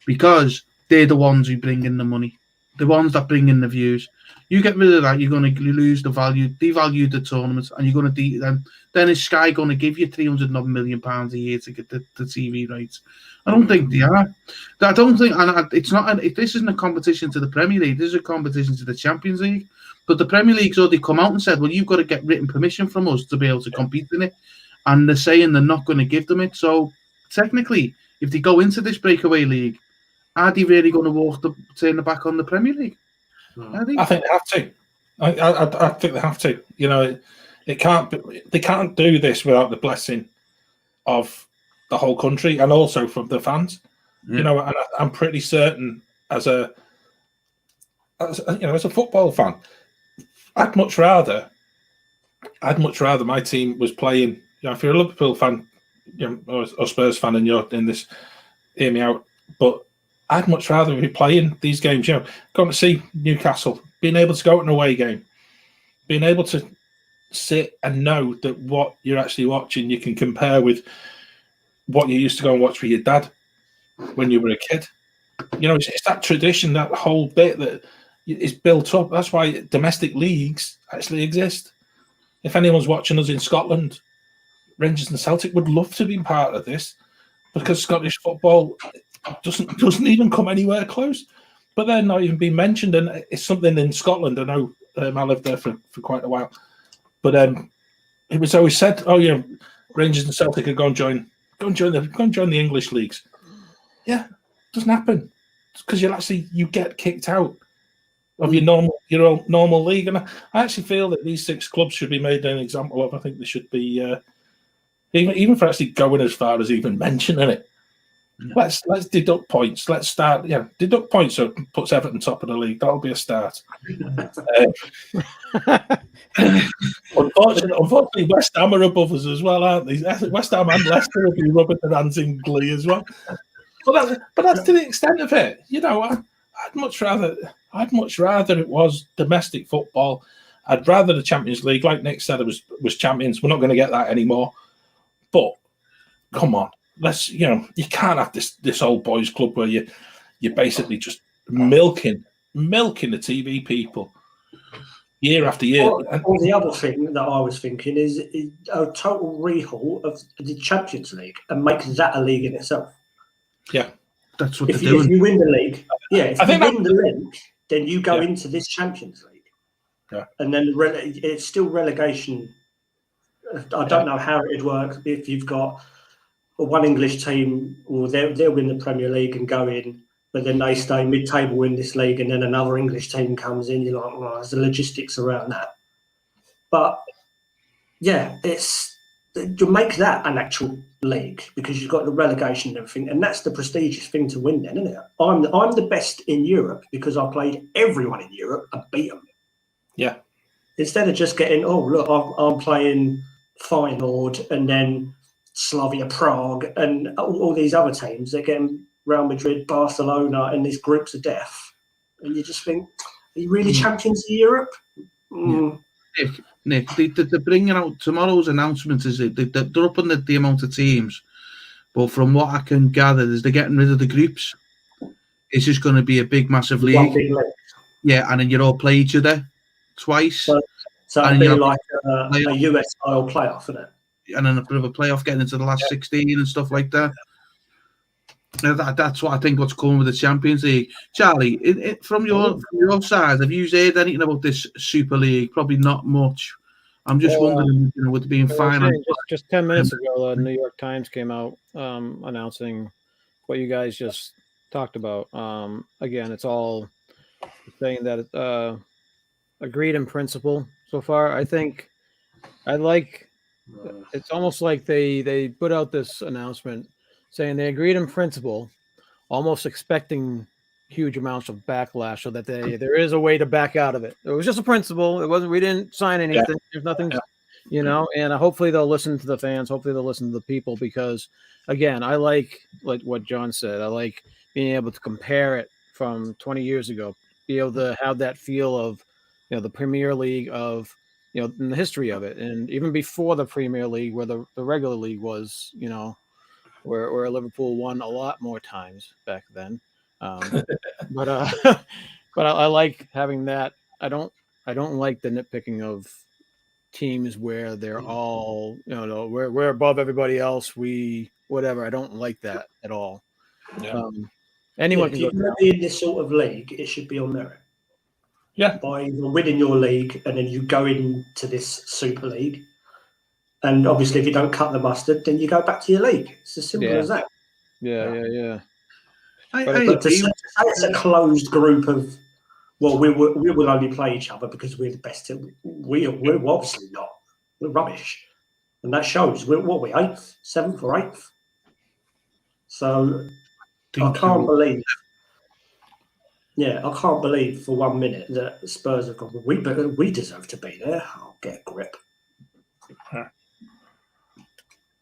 C: because they're the ones who bring in the money, the ones that bring in the views. You get rid of that, you're going to lose the value, devalue the tournament, and you're going to then is Sky going to give you £300 million a year to get the TV rights? I don't think they are. I don't think, and it's not. This isn't a competition to the Premier League. This is a competition to the Champions League. But the Premier League's already come out and said, well, you've got to get written permission from us to be able to compete in it. And they're saying they're not going to give them it. So technically, if they go into this breakaway league, are they really going to turn the back on the Premier League?
A: I think they have to. I think they have to. You know, they can't do this without the blessing of the whole country and also from the fans. Yeah. You know, and I'm pretty certain as a football fan, I'd much rather my team was playing. You know, if you're a Liverpool fan, you know, or Spurs fan, and you're in this, hear me out. But I'd much rather be playing these games. You know, going to see Newcastle, being able to go to an away game, being able to sit and know that what you're actually watching, you can compare with what you used to go and watch with your dad when you were a kid. You know, it's that tradition, that whole bit that is built up. That's why domestic leagues actually exist. If anyone's watching us in Scotland, Rangers and Celtic would love to be part of this, because Scottish football doesn't even come anywhere close. But they're not even being mentioned, and it's something in Scotland. I know I lived there for quite a while, but it was always said, "Oh, yeah, Rangers and Celtic are going to join the English leagues." Yeah, it doesn't happen because you get kicked out of your normal league, and I actually feel that these 6 clubs should be made an example of. I think they should be even for actually going as far as even mentioning it. Let's deduct points. Let's start. Yeah, deduct points so it puts Everton top of the league. That'll be a start. Unfortunately, West Ham are above us as well, aren't they? West Ham and Leicester will be rubbing their hands in glee as well. But that's to the extent of it. You know, I'd much rather it was domestic football. I'd rather the Champions League, like Nick said, it was champions. We're not going to get that anymore. But come on. You can't have this old boys club where you're basically just milking the TV people year after year.
D: Or the other thing that I was thinking is a total rehaul of the Champions League and make that a league in itself.
C: Yeah, that's what
D: if you win the league, the league, then you go into this Champions League.
A: Yeah,
D: and then it's still relegation. I don't know how it'd work if you've got one English team, or they'll win the Premier League and go in, but then they stay mid-table in this league, and then another English team comes in. You're like, well, there's the logistics around that. But yeah, you make that an actual league because you've got the relegation and everything, and that's the prestigious thing to win, then, isn't it? I'm the best in Europe because I played everyone in Europe and beat them.
A: Yeah.
D: Instead of just getting, oh look, I'm playing Feyenoord and then Slavia Prague and all these other teams. They're getting Real Madrid, Barcelona, and these groups of death. And you just think, are you really champions of Europe?
C: Yeah. Nick, they're bringing out tomorrow's announcement is they're upping the amount of teams, but from what I can gather, is they're getting rid of the groups. It's just going to be a big, massive
D: One
C: league.
D: big league.
C: Yeah, and then you all play each other twice,
D: So
C: And
D: it'd be
C: you
D: like a US style playoff, isn't it?
C: and then a bit of a playoff getting into the last 16 and stuff like that. Now that's what I think what's coming with the Champions League. Charlie, from your side, have you heard anything about this Super League? Probably not much. I'm just wondering, with it being final.
B: Just 10 minutes ago, the New York Times came out announcing what you guys just talked about. Again, it's all saying that it's agreed in principle so far. I think it's almost like they put out this announcement saying they agreed in principle, almost expecting huge amounts of backlash, so that there is a way to back out of it. It was just a principle. It wasn't. We didn't sign anything. Yeah. There's nothing, And hopefully they'll listen to the fans. Hopefully they'll listen to the people, because again, I like what John said. I like being able to compare it from 20 years ago, be able to have that feel of the Premier League of in the history of it, and even before the Premier League, where the regular league was, where Liverpool won a lot more times back then. But I like having that. I don't like the nitpicking of teams where they're all we're above everybody else. Whatever. I don't like that at all.
A: Yeah.
B: Anyone can
D: go in this sort of league. It should be on merit.
A: Yeah.
D: By winning your league, and then you go into this Super League. And obviously, if you don't cut the mustard, then you go back to your league. It's as simple as that.
B: Yeah.
D: But to say it's a closed group of, we will only play each other because we're the best. We're obviously not. We're rubbish, and that shows. We're 8th, 7th, or 8th. So I can't believe. Yeah, I can't believe for 1 minute that Spurs have gone. We deserve to be there. I'll get a grip.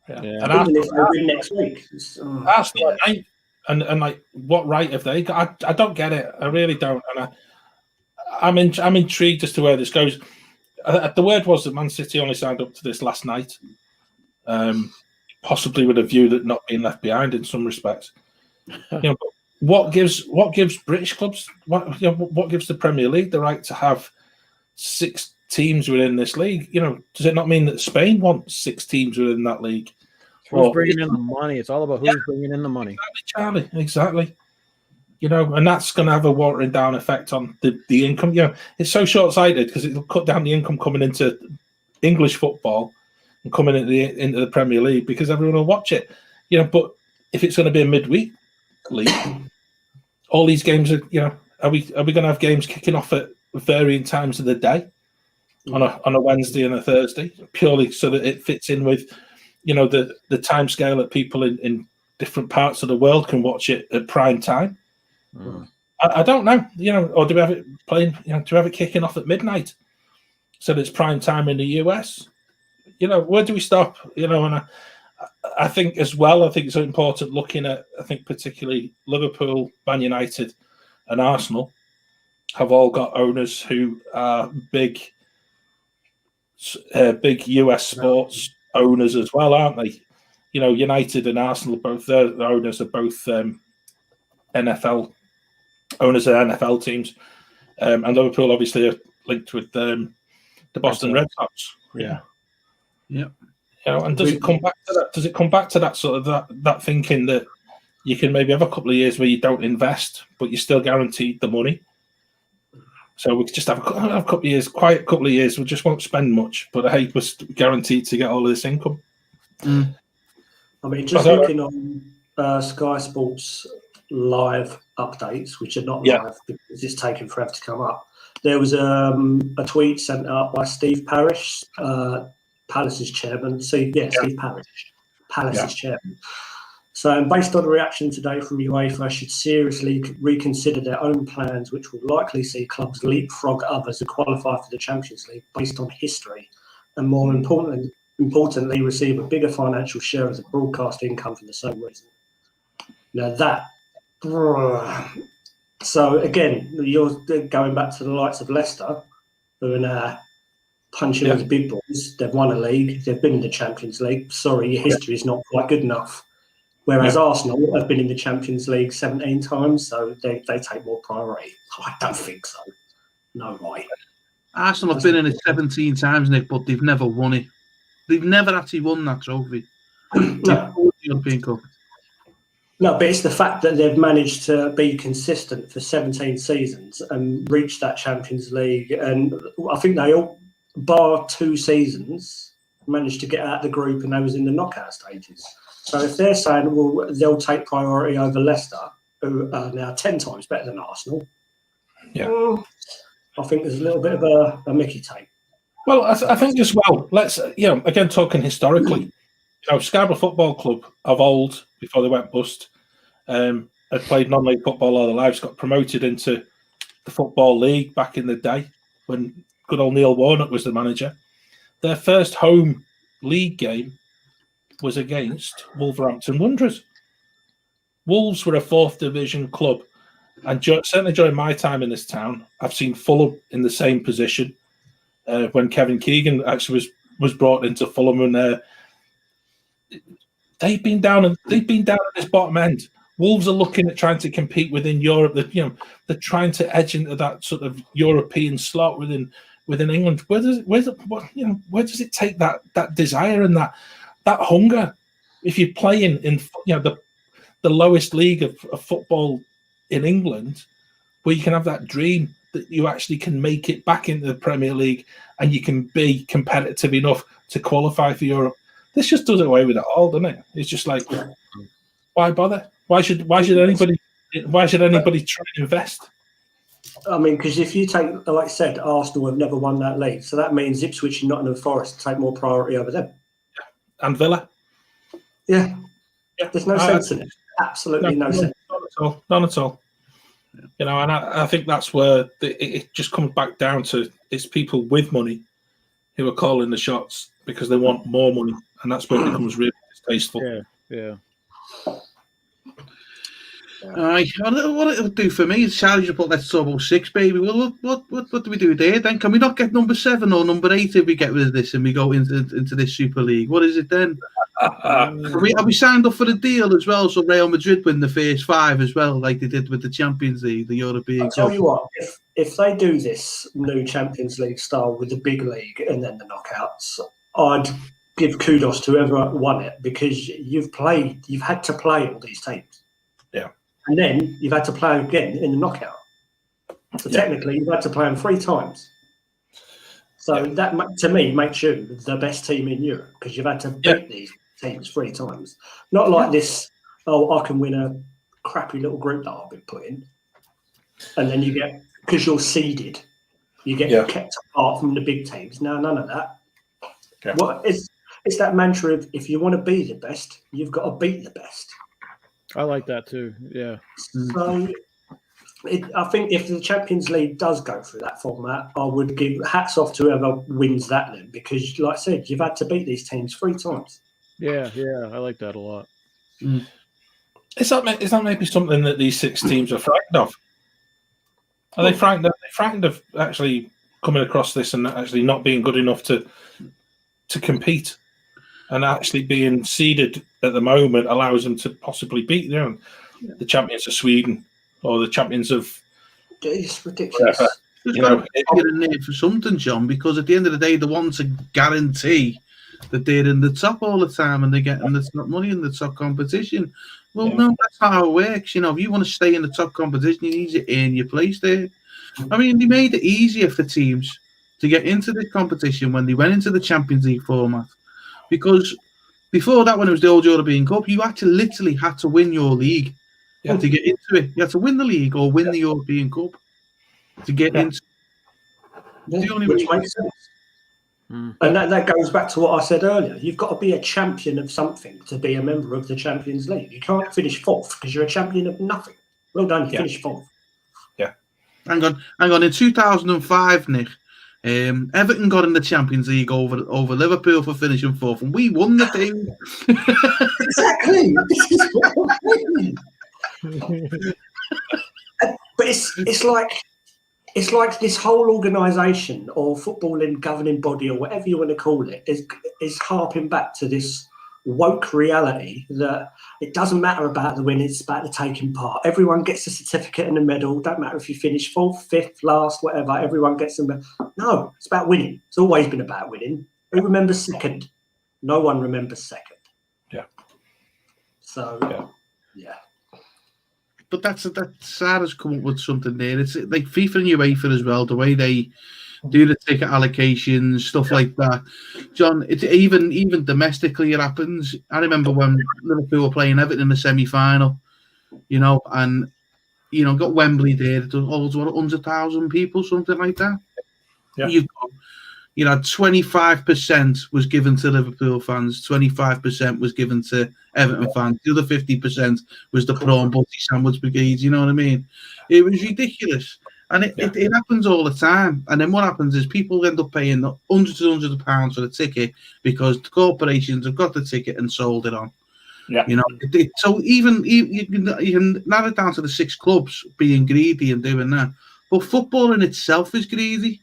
A: Yeah.
D: And even if they win next week,
A: Arsenal, and like, what right have they got? I don't get it. I really don't. And I'm intrigued as to where this goes. The word was that Man City only signed up to this last night, possibly with a view that not being left behind in some respects. But what gives British clubs what gives the Premier League the right to have 6 teams within this league? Does it not mean that Spain wants 6 teams within that league?
B: Who's bringing in the money? It's all about who's bringing in the money.
A: Exactly, Charlie. Exactly. And that's going to have a watering down effect on the income. It's so short-sighted because it'll cut down the income coming into English football and coming into the Premier League, because everyone will watch it. But if it's going to be a midweek league, all these games are. Are we going to have games kicking off at varying times of the day on a Wednesday and a Thursday, purely so that it fits in with the time scale that people in different parts of the world can watch it at prime time? I don't know, or do we have it playing? Do we have it kicking off at midnight so that it's prime time in the US? Where do we stop? And I think as well, I think it's important looking at, I think particularly Liverpool, Man United, and Arsenal have all got owners who are big US sports owners as well, aren't they? United and Arsenal, both their owners are both NFL owners of NFL teams, and Liverpool obviously are linked with the Boston Red Sox.
C: Yeah.
A: And does it come back to that? Does it come back to that sort of that thinking that you can maybe have a couple of years where you don't invest, but you're still guaranteed the money? So we could just have a couple of years, quiet couple of years. We just won't spend much, but hey, we're guaranteed to get all of this income.
D: I mean, just looking on Sky Sports live updates, which are not live because it's taken forever to come up. There was a tweet sent out by Steve Parish, Palace's chairman. Steve Parish, Palace's chairman. So, based on the reaction today from UEFA, should seriously reconsider their own plans, which will likely see clubs leapfrog others who qualify for the Champions League based on history, and more importantly, receive a bigger financial share of the broadcast income for the same reason. Now so again, you're going back to the likes of Leicester, who are now punching with the big boys. They've won a league. They've been in the Champions League. Sorry, your history is not quite good enough. Whereas Arsenal have been in the Champions League 17 times, so they take more priority. I don't think so. No way.
C: Arsenal have been in it 17 times, Nick, but they've never won it. They've never actually won that trophy.
D: No.
C: The European Cup.
D: No, but it's the fact that they've managed to be consistent for 17 seasons and reach that Champions League. And I think they all, bar 2 seasons, managed to get out of the group and they was in the knockout stages. So if they're saying, well, they'll take priority over Leicester, who are now 10 times better than Arsenal, I think there's a little bit of a Mickey take.
A: Well, I think as well, let's, again, talking historically, Scarborough Football Club of old, before they went bust, had played non-league football all their lives, got promoted into the Football League back in the day when good old Neil Warnock was the manager. Their first home league game was against Wolverhampton Wanderers. Wolves were a 4th division club, and certainly during my time in this town, I've seen Fulham in the same position when Kevin Keegan actually was brought into Fulham, and they've been down at this bottom end. Wolves are looking at trying to compete within Europe. They're trying to edge into that sort of European slot within England. Where does it take that desire and that hunger? If you're playing in the lowest league of football in England, where you can have that dream that you actually can make it back into the Premier League and you can be competitive enough to qualify for Europe. This just does away with it all, doesn't it? It's just like, why bother? Why should anybody try and invest?
D: I mean, because if you take, like I said, Arsenal have never won that league, so that means Ipswich and Nottingham Forest take more priority over them.
A: And Villa.
D: Yeah. There's no sense in it. Absolutely no sense.
A: None at all. And I think that's where it just comes back down to, it's people with money who are calling the shots because they want more money, and that's where it becomes really distasteful.
B: Yeah.
C: What it'll do for me is Charlie just put let's talk about 6, baby. Well, what do we do there then? Can we not get number 7 or number 8 if we get rid of this and we go into this Super League? What is it then? Have we signed up for the deal as well? So Real Madrid win the first 5 as well, like they did with the Champions League, the European Cup.
D: I'll tell you what, if they do this new Champions League style with the big league and then the knockouts, I'd give kudos to whoever won it, because you've had to play all these teams.
A: Yeah.
D: And then you've had to play again in the knockout. So technically, you've had to play them 3 times. So that, to me, makes you the best team in Europe, because you've had to beat these teams 3 times. Not like this, I can win a crappy little group that I've been put in. And then you get, because you're seeded, you get kept apart from the big teams. No, none of that.
A: Yeah.
D: Well, it's that mantra of, if you want to be the best, you've got to beat the best.
B: I like that too. Yeah.
D: So I think if the Champions League does go through that format, I would give hats off to whoever wins that then, because, like I said, you've had to beat these teams 3 times.
B: Yeah, I like that a lot.
A: Is that maybe something that these 6 teams are frightened of? Are they frightened? Are they frightened of actually coming across this and actually not being good enough to compete, and actually being seeded at the moment allows them to possibly beat the champions of Sweden or the champions of?
D: It's ridiculous.
C: Get in there for something, John, because at the end of the day, they want to guarantee that they're in the top all the time and they're getting the top money in the top competition. Well, no, that's not how it works. If you want to stay in the top competition, you need to earn your place there. I mean, they made it easier for teams to get into the competition when they went into the Champions League format, because before that, when it was the old European Cup, you actually literally had to win your league to get into it. You had to win the league or win the European Cup to get into.
D: Which makes sense. And that goes back to what I said earlier. You've got to be a champion of something to be a member of the Champions League. You can't finish 4th because you're a champion of nothing. Well done, you finished 4th.
C: Yeah. Hang on. In 2005, Nick, Everton got in the Champions League over Liverpool for finishing 4th, and we won the thing.
D: Exactly. This is what I'm saying. But it's like, it's like this whole organisation or footballing governing body or whatever you want to call it is harping back to this woke reality that it doesn't matter about the win, it's about the taking part. Everyone gets a certificate and a medal. Don't matter if you finish 4th, 5th, last, whatever. Everyone gets them. No, it's about winning. It's always been about winning. Who remembers second? No one remembers second.
A: Yeah.
D: So, yeah.
C: But that's Sarah's come up with something there. It's like FIFA and UEFA as well, the way they do the ticket allocations, stuff like that. John, it's even domestically it happens. I remember when Liverpool were playing Everton in the semi-final, and got Wembley there. It holds 100,000 people, something like that.
A: Yeah.
C: You had 25% was given to Liverpool fans, 25% was given to Everton fans. The other 50% was the prawn butty sandwich brigade. You know what I mean? It was ridiculous. And it happens all the time. And then what happens is people end up paying hundreds of pounds for the ticket because the corporations have got the ticket and sold it on.
A: Yeah.
C: So even you can narrow it down to the 6 clubs being greedy and doing that. But football in itself is greedy.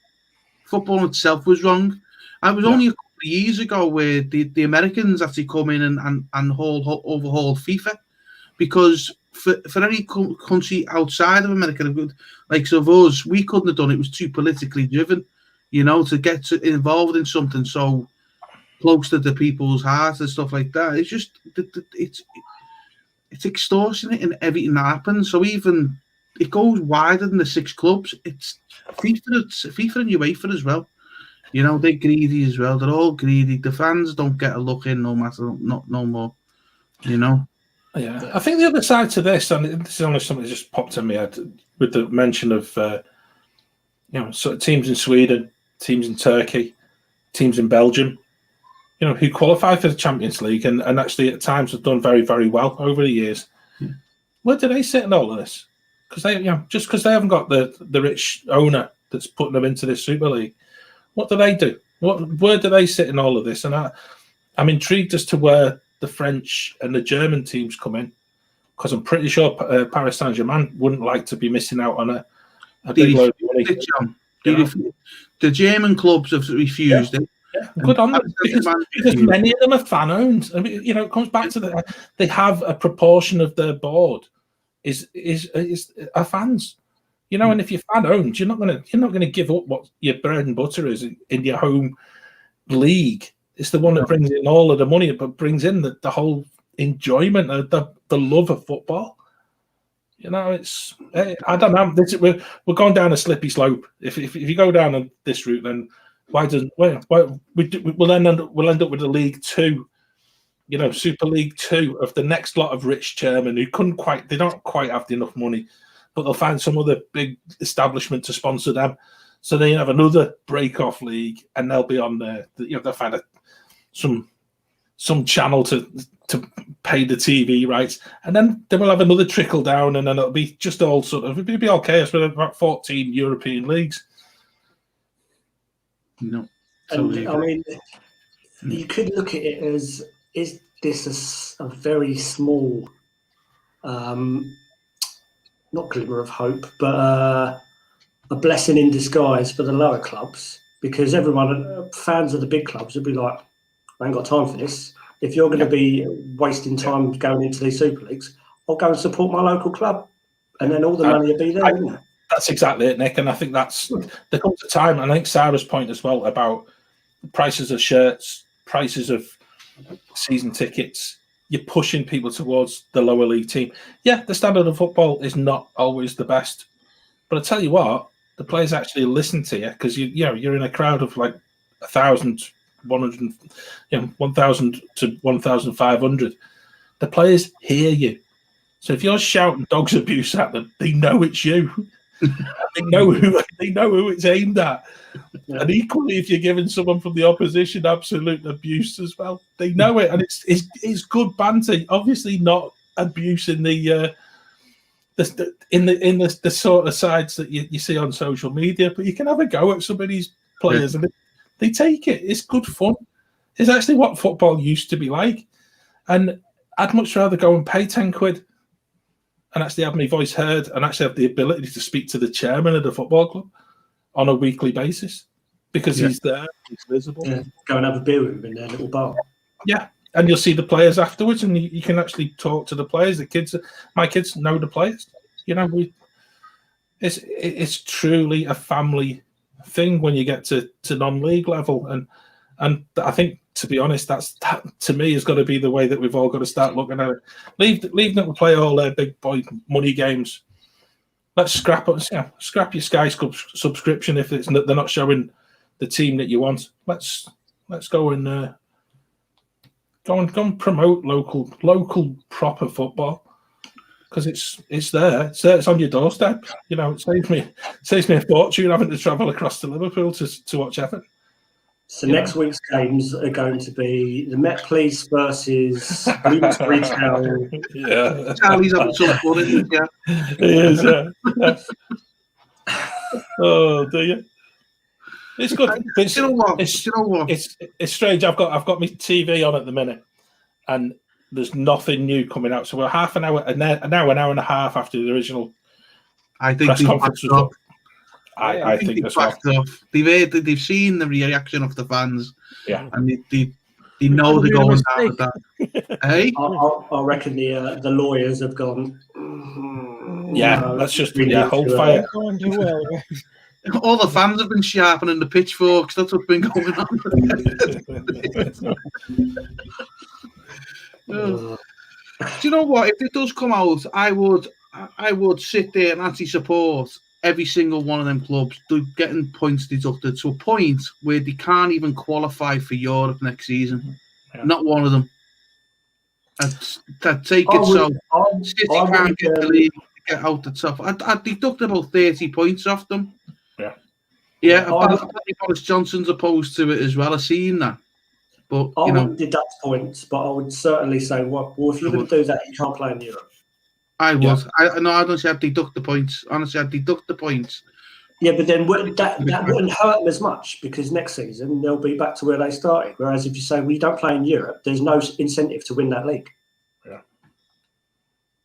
C: Football itself was wrong. I was only a couple of years ago where the Americans actually come in and overhaul FIFA, because for any country outside of America, like of us, we couldn't have done it. It was too politically driven, to get involved in something so close to the people's hearts and stuff like that. It's just it's extortionate in everything that happens. So even it goes wider than the 6 clubs. It's FIFA and UEFA as well. They're greedy as well. They're all greedy. The fans don't get a look in no more.
A: Yeah, I think the other side to this, and this is only something that just popped in my head with the mention of, sort of teams in Sweden, teams in Turkey, teams in Belgium, who qualify for the Champions League and actually at times have done very, very well over the years. Where do they sit in all of this? Because just because they haven't got the rich owner that's putting them into this Super League, what do they do? Where do they sit in all of this? And I'm intrigued as to where the French and the German teams come in, because I'm pretty sure Paris Saint-Germain wouldn't like to be missing out on a big load of money.
C: The German clubs have refused it.
A: Yeah, good on them, because many of them are fan owned. I mean, it comes back to they have a proportion of their board is are fans. And if you're fan owned, you're not gonna give up what your bread and butter is in your home league. It's the one that brings in all of the money, but brings in the whole enjoyment, the love of football. It's I don't know. We're going down a slippery slope. If you go down this route, then we'll end up with a League 2, Super League 2 of the next lot of rich chairmen who they don't quite have enough money, but they'll find some other big establishment to sponsor them. So they have another break-off league, and they'll be on there. They'll find some channel to pay the TV rights, and then we'll have another trickle down, and then it'll be just all it'll be all chaos with about 14 European leagues.
C: No,
D: totally. I mean, you could look at it as, is this a very small, not glimmer of hope, but a blessing in disguise for the lower clubs, because everyone, fans of the big clubs, would be like, I ain't got time for this. If you're going to be wasting time going into these Super Leagues, I'll go and support my local club, and then all the money will be there, isn't it?
A: That's exactly it, Nick. And I think there comes a time, and I think Sarah's point as well about prices of shirts, prices of season tickets. You're pushing people towards the lower league team. Yeah, the standard of football is not always the best, but I tell you what, the players actually listen to you, because you're in a crowd of like 1,000 to 1,500. The players hear you. So if you're shouting dog's abuse at them, they know it's you. They know who it's aimed at. Yeah. And equally, if you're giving someone from the opposition absolute abuse as well, they know it, and it's good banter. Obviously, not abuse in the sort of sides that you see on social media, but you can have a go at some of these players, and they take it. It's good fun. It's actually what football used to be like, and I'd much rather go and pay 10 quid and actually have my voice heard and actually have the ability to speak to the chairman of the football club on a weekly basis because he's there, he's visible.
D: Yeah. Go and have a beer with him in their little bar.
A: Yeah, and you'll see the players afterwards, and you can actually talk to the players. The kids, my kids know the players. You know, it's truly a family thing when you get to non-league level, and I think, to be honest, that to me has got to be the way that we've all got to start looking at it. Leave them to play all their big boy money games. Let's scrap your Sky subscription if they're not showing the team that you want. Let's go and promote local proper football, because it's there. It's on your doorstep. You know, it saves me a fortune having to travel across to Liverpool to watch Everton.
D: So next week's games are going to be the Met Police versus Bloomsbury Town.
A: Yeah,
C: Charlie's up some fun, isn't he? Yeah.
A: he is. Yeah. Oh, do you? It's good.
C: Do you know what?
A: It's strange. I've got my TV on at the minute, and there's nothing new coming out. So we're half an hour and an hour and a half after the original
C: I think
A: press conference was up. I think
C: they've
A: as well.
C: backed off. They've seen the reaction of the fans.
A: Yeah,
C: and they know they're going down with that. Hey,
D: I reckon the lawyers have gone.
A: Yeah, let's just hold fire.
C: All the fans have been sharpening the pitchforks. That's what's been going on. Do you know what? If it does come out, I would sit there and actually support every single one of them clubs getting points deducted to a point where they can't even qualify for Europe next season. Yeah. Not one of them. I'd take it so City can't get the league, get out the top. I'd deduct about 30 points off them. Yeah, Boris Johnson's opposed to it as well. I've seen that. But
D: I wouldn't deduct points, but I would certainly say, well, if you're going to do that, you can't play in Europe.
C: I would. Yeah. I don't say I'd deduct the points. Honestly, I'd deduct the points.
D: Yeah, but then that wouldn't hurt them as much, because next season they'll be back to where they started. Whereas if you say we don't play in Europe, there's no incentive to win that league.
A: Yeah.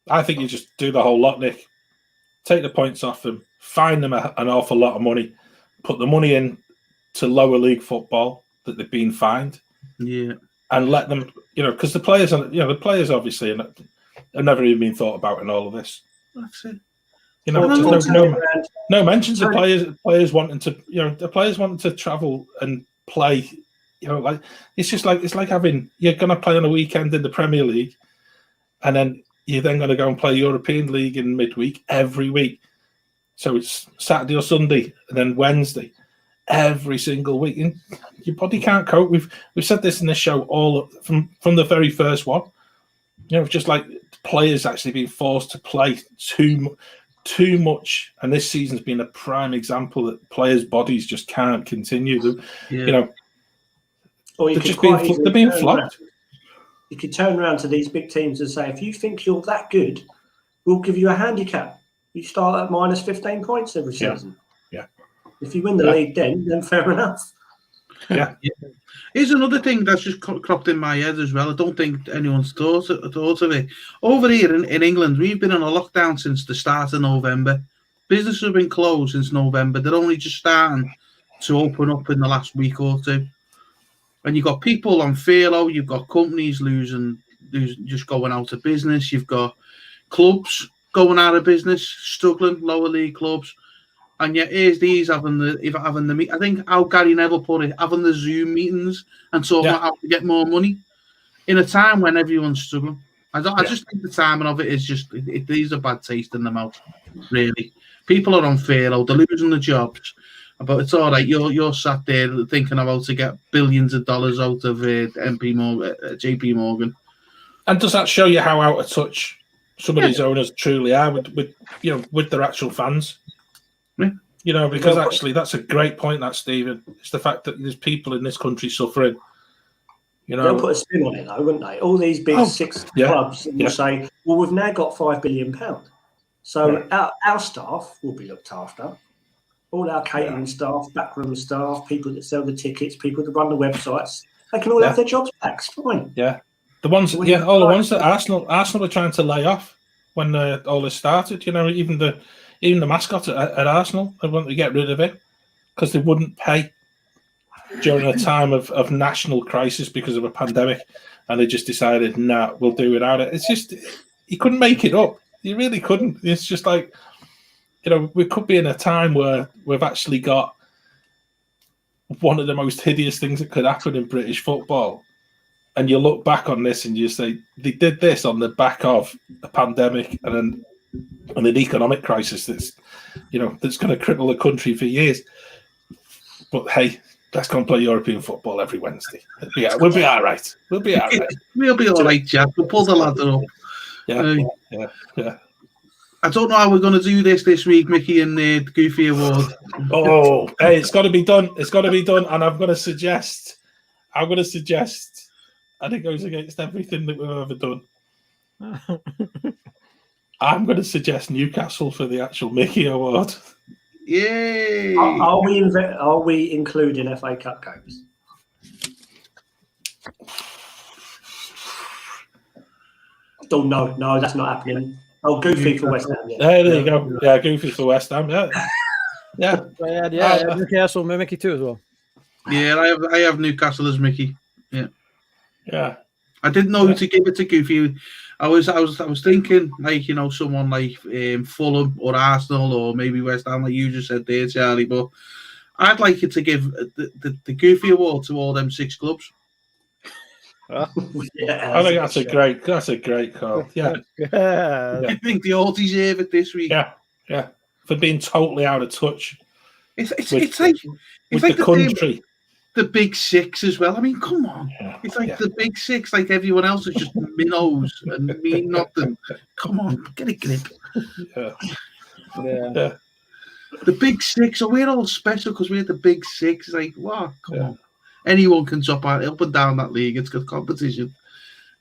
A: I think you just do the whole lot, Nick. Take the points off them, fine them an awful lot of money, put the money in to lower league football that they've been fined.
C: Yeah.
A: And let them, because the players obviously have never even been thought about in all of this.
C: That's it.
A: No mentions of players wanting to, the players wanting to travel and play. It's like having, you're going to play on a weekend in the Premier League, and then you're then going to go and play European League in midweek every week. So it's Saturday or Sunday, and then Wednesday, every single week. And your body can't cope. We've said this in this show from the very first one. Just like players actually being forced to play too much, and this season's been a prime example that players' bodies just can't continue. They're being flogged.
D: You could turn around to these big teams and say, if you think you're that good, we'll give you a handicap. You start at minus 15 points every season.
A: Yeah.
D: If you win the league, then fair enough.
A: Yeah.
C: Here's another thing that's just cropped in my head as well. I don't think anyone's thought of it. Over here in England, we've been in a lockdown since the start of November. Businesses have been closed since November. They're only just starting to open up in the last week or two. And you've got people on furlough. You've got companies just going out of business. You've got clubs going out of business, struggling, lower league clubs. And yet here's these having the meet. I think how Gary Neville put it, having the Zoom meetings and talking about how to get more money in a time when everyone's struggling. I just think the timing of it is just it leaves a bad taste in the mouth. Really, people are on furlough, they're losing their jobs, but it's all right. You're sat there thinking about to get billions of dollars out of JP Morgan.
A: And does that show you how out of touch some of these owners truly are with their actual fans? Because actually that's a great point, that Stephen. It's the fact that there's people in this country suffering.
D: They'll put a spin on it though, wouldn't they? All these big six clubs will say, well, we've now got £5 billion. So our staff will be looked after. All our catering staff, backroom staff, people that sell the tickets, people that run the websites, they can all have their jobs back. It's fine.
A: Yeah. The ones that Arsenal were trying to lay off when all this started, even the mascot at Arsenal, they wanted to get rid of it. because they wouldn't pay during a time of national crisis because of a pandemic, and they just decided, nah, we'll do without it. It's just, you couldn't make it up. You really couldn't. It's just like, we could be in a time where we've actually got one of the most hideous things that could happen in British football. And you look back on this and you say, they did this on the back of a pandemic and an economic crisis that's going to cripple the country for years. But hey, let's go and play European football every Wednesday. We'll be all right. We'll be all right.
C: We'll be all right, Jack. We'll pull the ladder up.
A: Yeah.
C: I don't know how we're going to do this week, Mickey, and the Goofy Award.
A: Oh, hey, it's got to be done. It's got to be done. And I'm going to suggest, and it goes against everything that we've ever done. I'm going to suggest Newcastle for the actual Mickey Award.
C: Yay!
D: Are we including FA Cup games? Oh no, that's not happening. Oh, Goofy for West Ham.
A: There you go. Yeah, Goofy for West Ham. Yeah.
B: Newcastle, Mickey too as well.
C: Yeah, I have Newcastle as Mickey.
A: Yeah.
C: I didn't know who to give it to Goofy. I was thinking someone like Fulham or Arsenal or maybe West Ham, like you just said there, Charlie. But I'd like it to give the Goofy Award to all them 6 clubs.
A: I think that's a great call. Yeah.
C: I think they all deserve it this week.
A: Yeah. For being totally out of touch.
C: It's like
A: the country.
C: The big 6 as well. I mean, come on. It's like the big 6, like everyone else is just minnows and mean nothing. Come on, get a grip.
A: Yeah.
C: The big 6, we're all special because we're the big 6. Like, what? Come on. Anyone can top out up and down that league. It's got competition,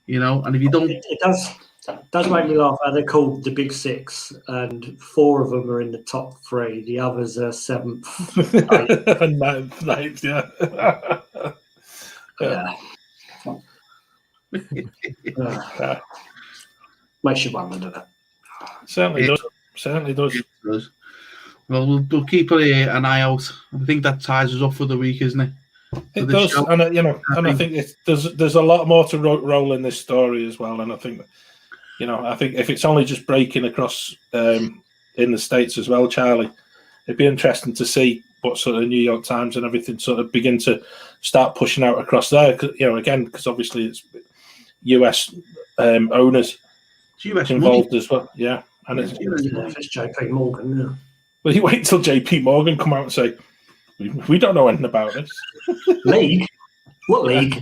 C: and if you don't...
D: It does make me laugh how they're called the Big 6, and 4 of them are in the top 3. The others are 7th, 8th.
A: And 9th,
D: yeah. Makes you wonder, doesn't it?
A: Certainly does.
C: It does. Well, we'll keep an eye out. I think that ties us off for the week, isn't it?
A: It does, and I think there's a lot more to roll in this story as well, and I think if it's only just breaking across in the States as well, Charlie, it'd be interesting to see what sort of New York Times and everything sort of begin to start pushing out across there. Because obviously it's US owners
C: US
A: involved
C: money
A: as well. Yeah, and
D: it's JP Morgan. Yeah.
A: Well, you wait till JP Morgan come out and say, we don't know anything about this.
D: League? What league?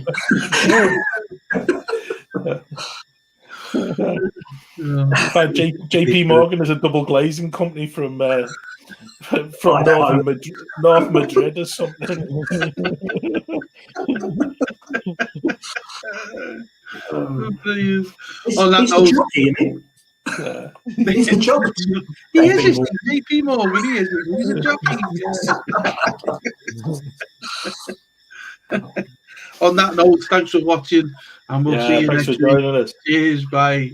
A: In fact, JP Morgan is a double glazing company from North Madrid or something.
D: He's a jockey.
C: He is JP Morgan. He is. He's a jockey. On that note, thanks for watching, and we'll see you next week.
A: Thanks for joining us.
C: Cheers. Bye.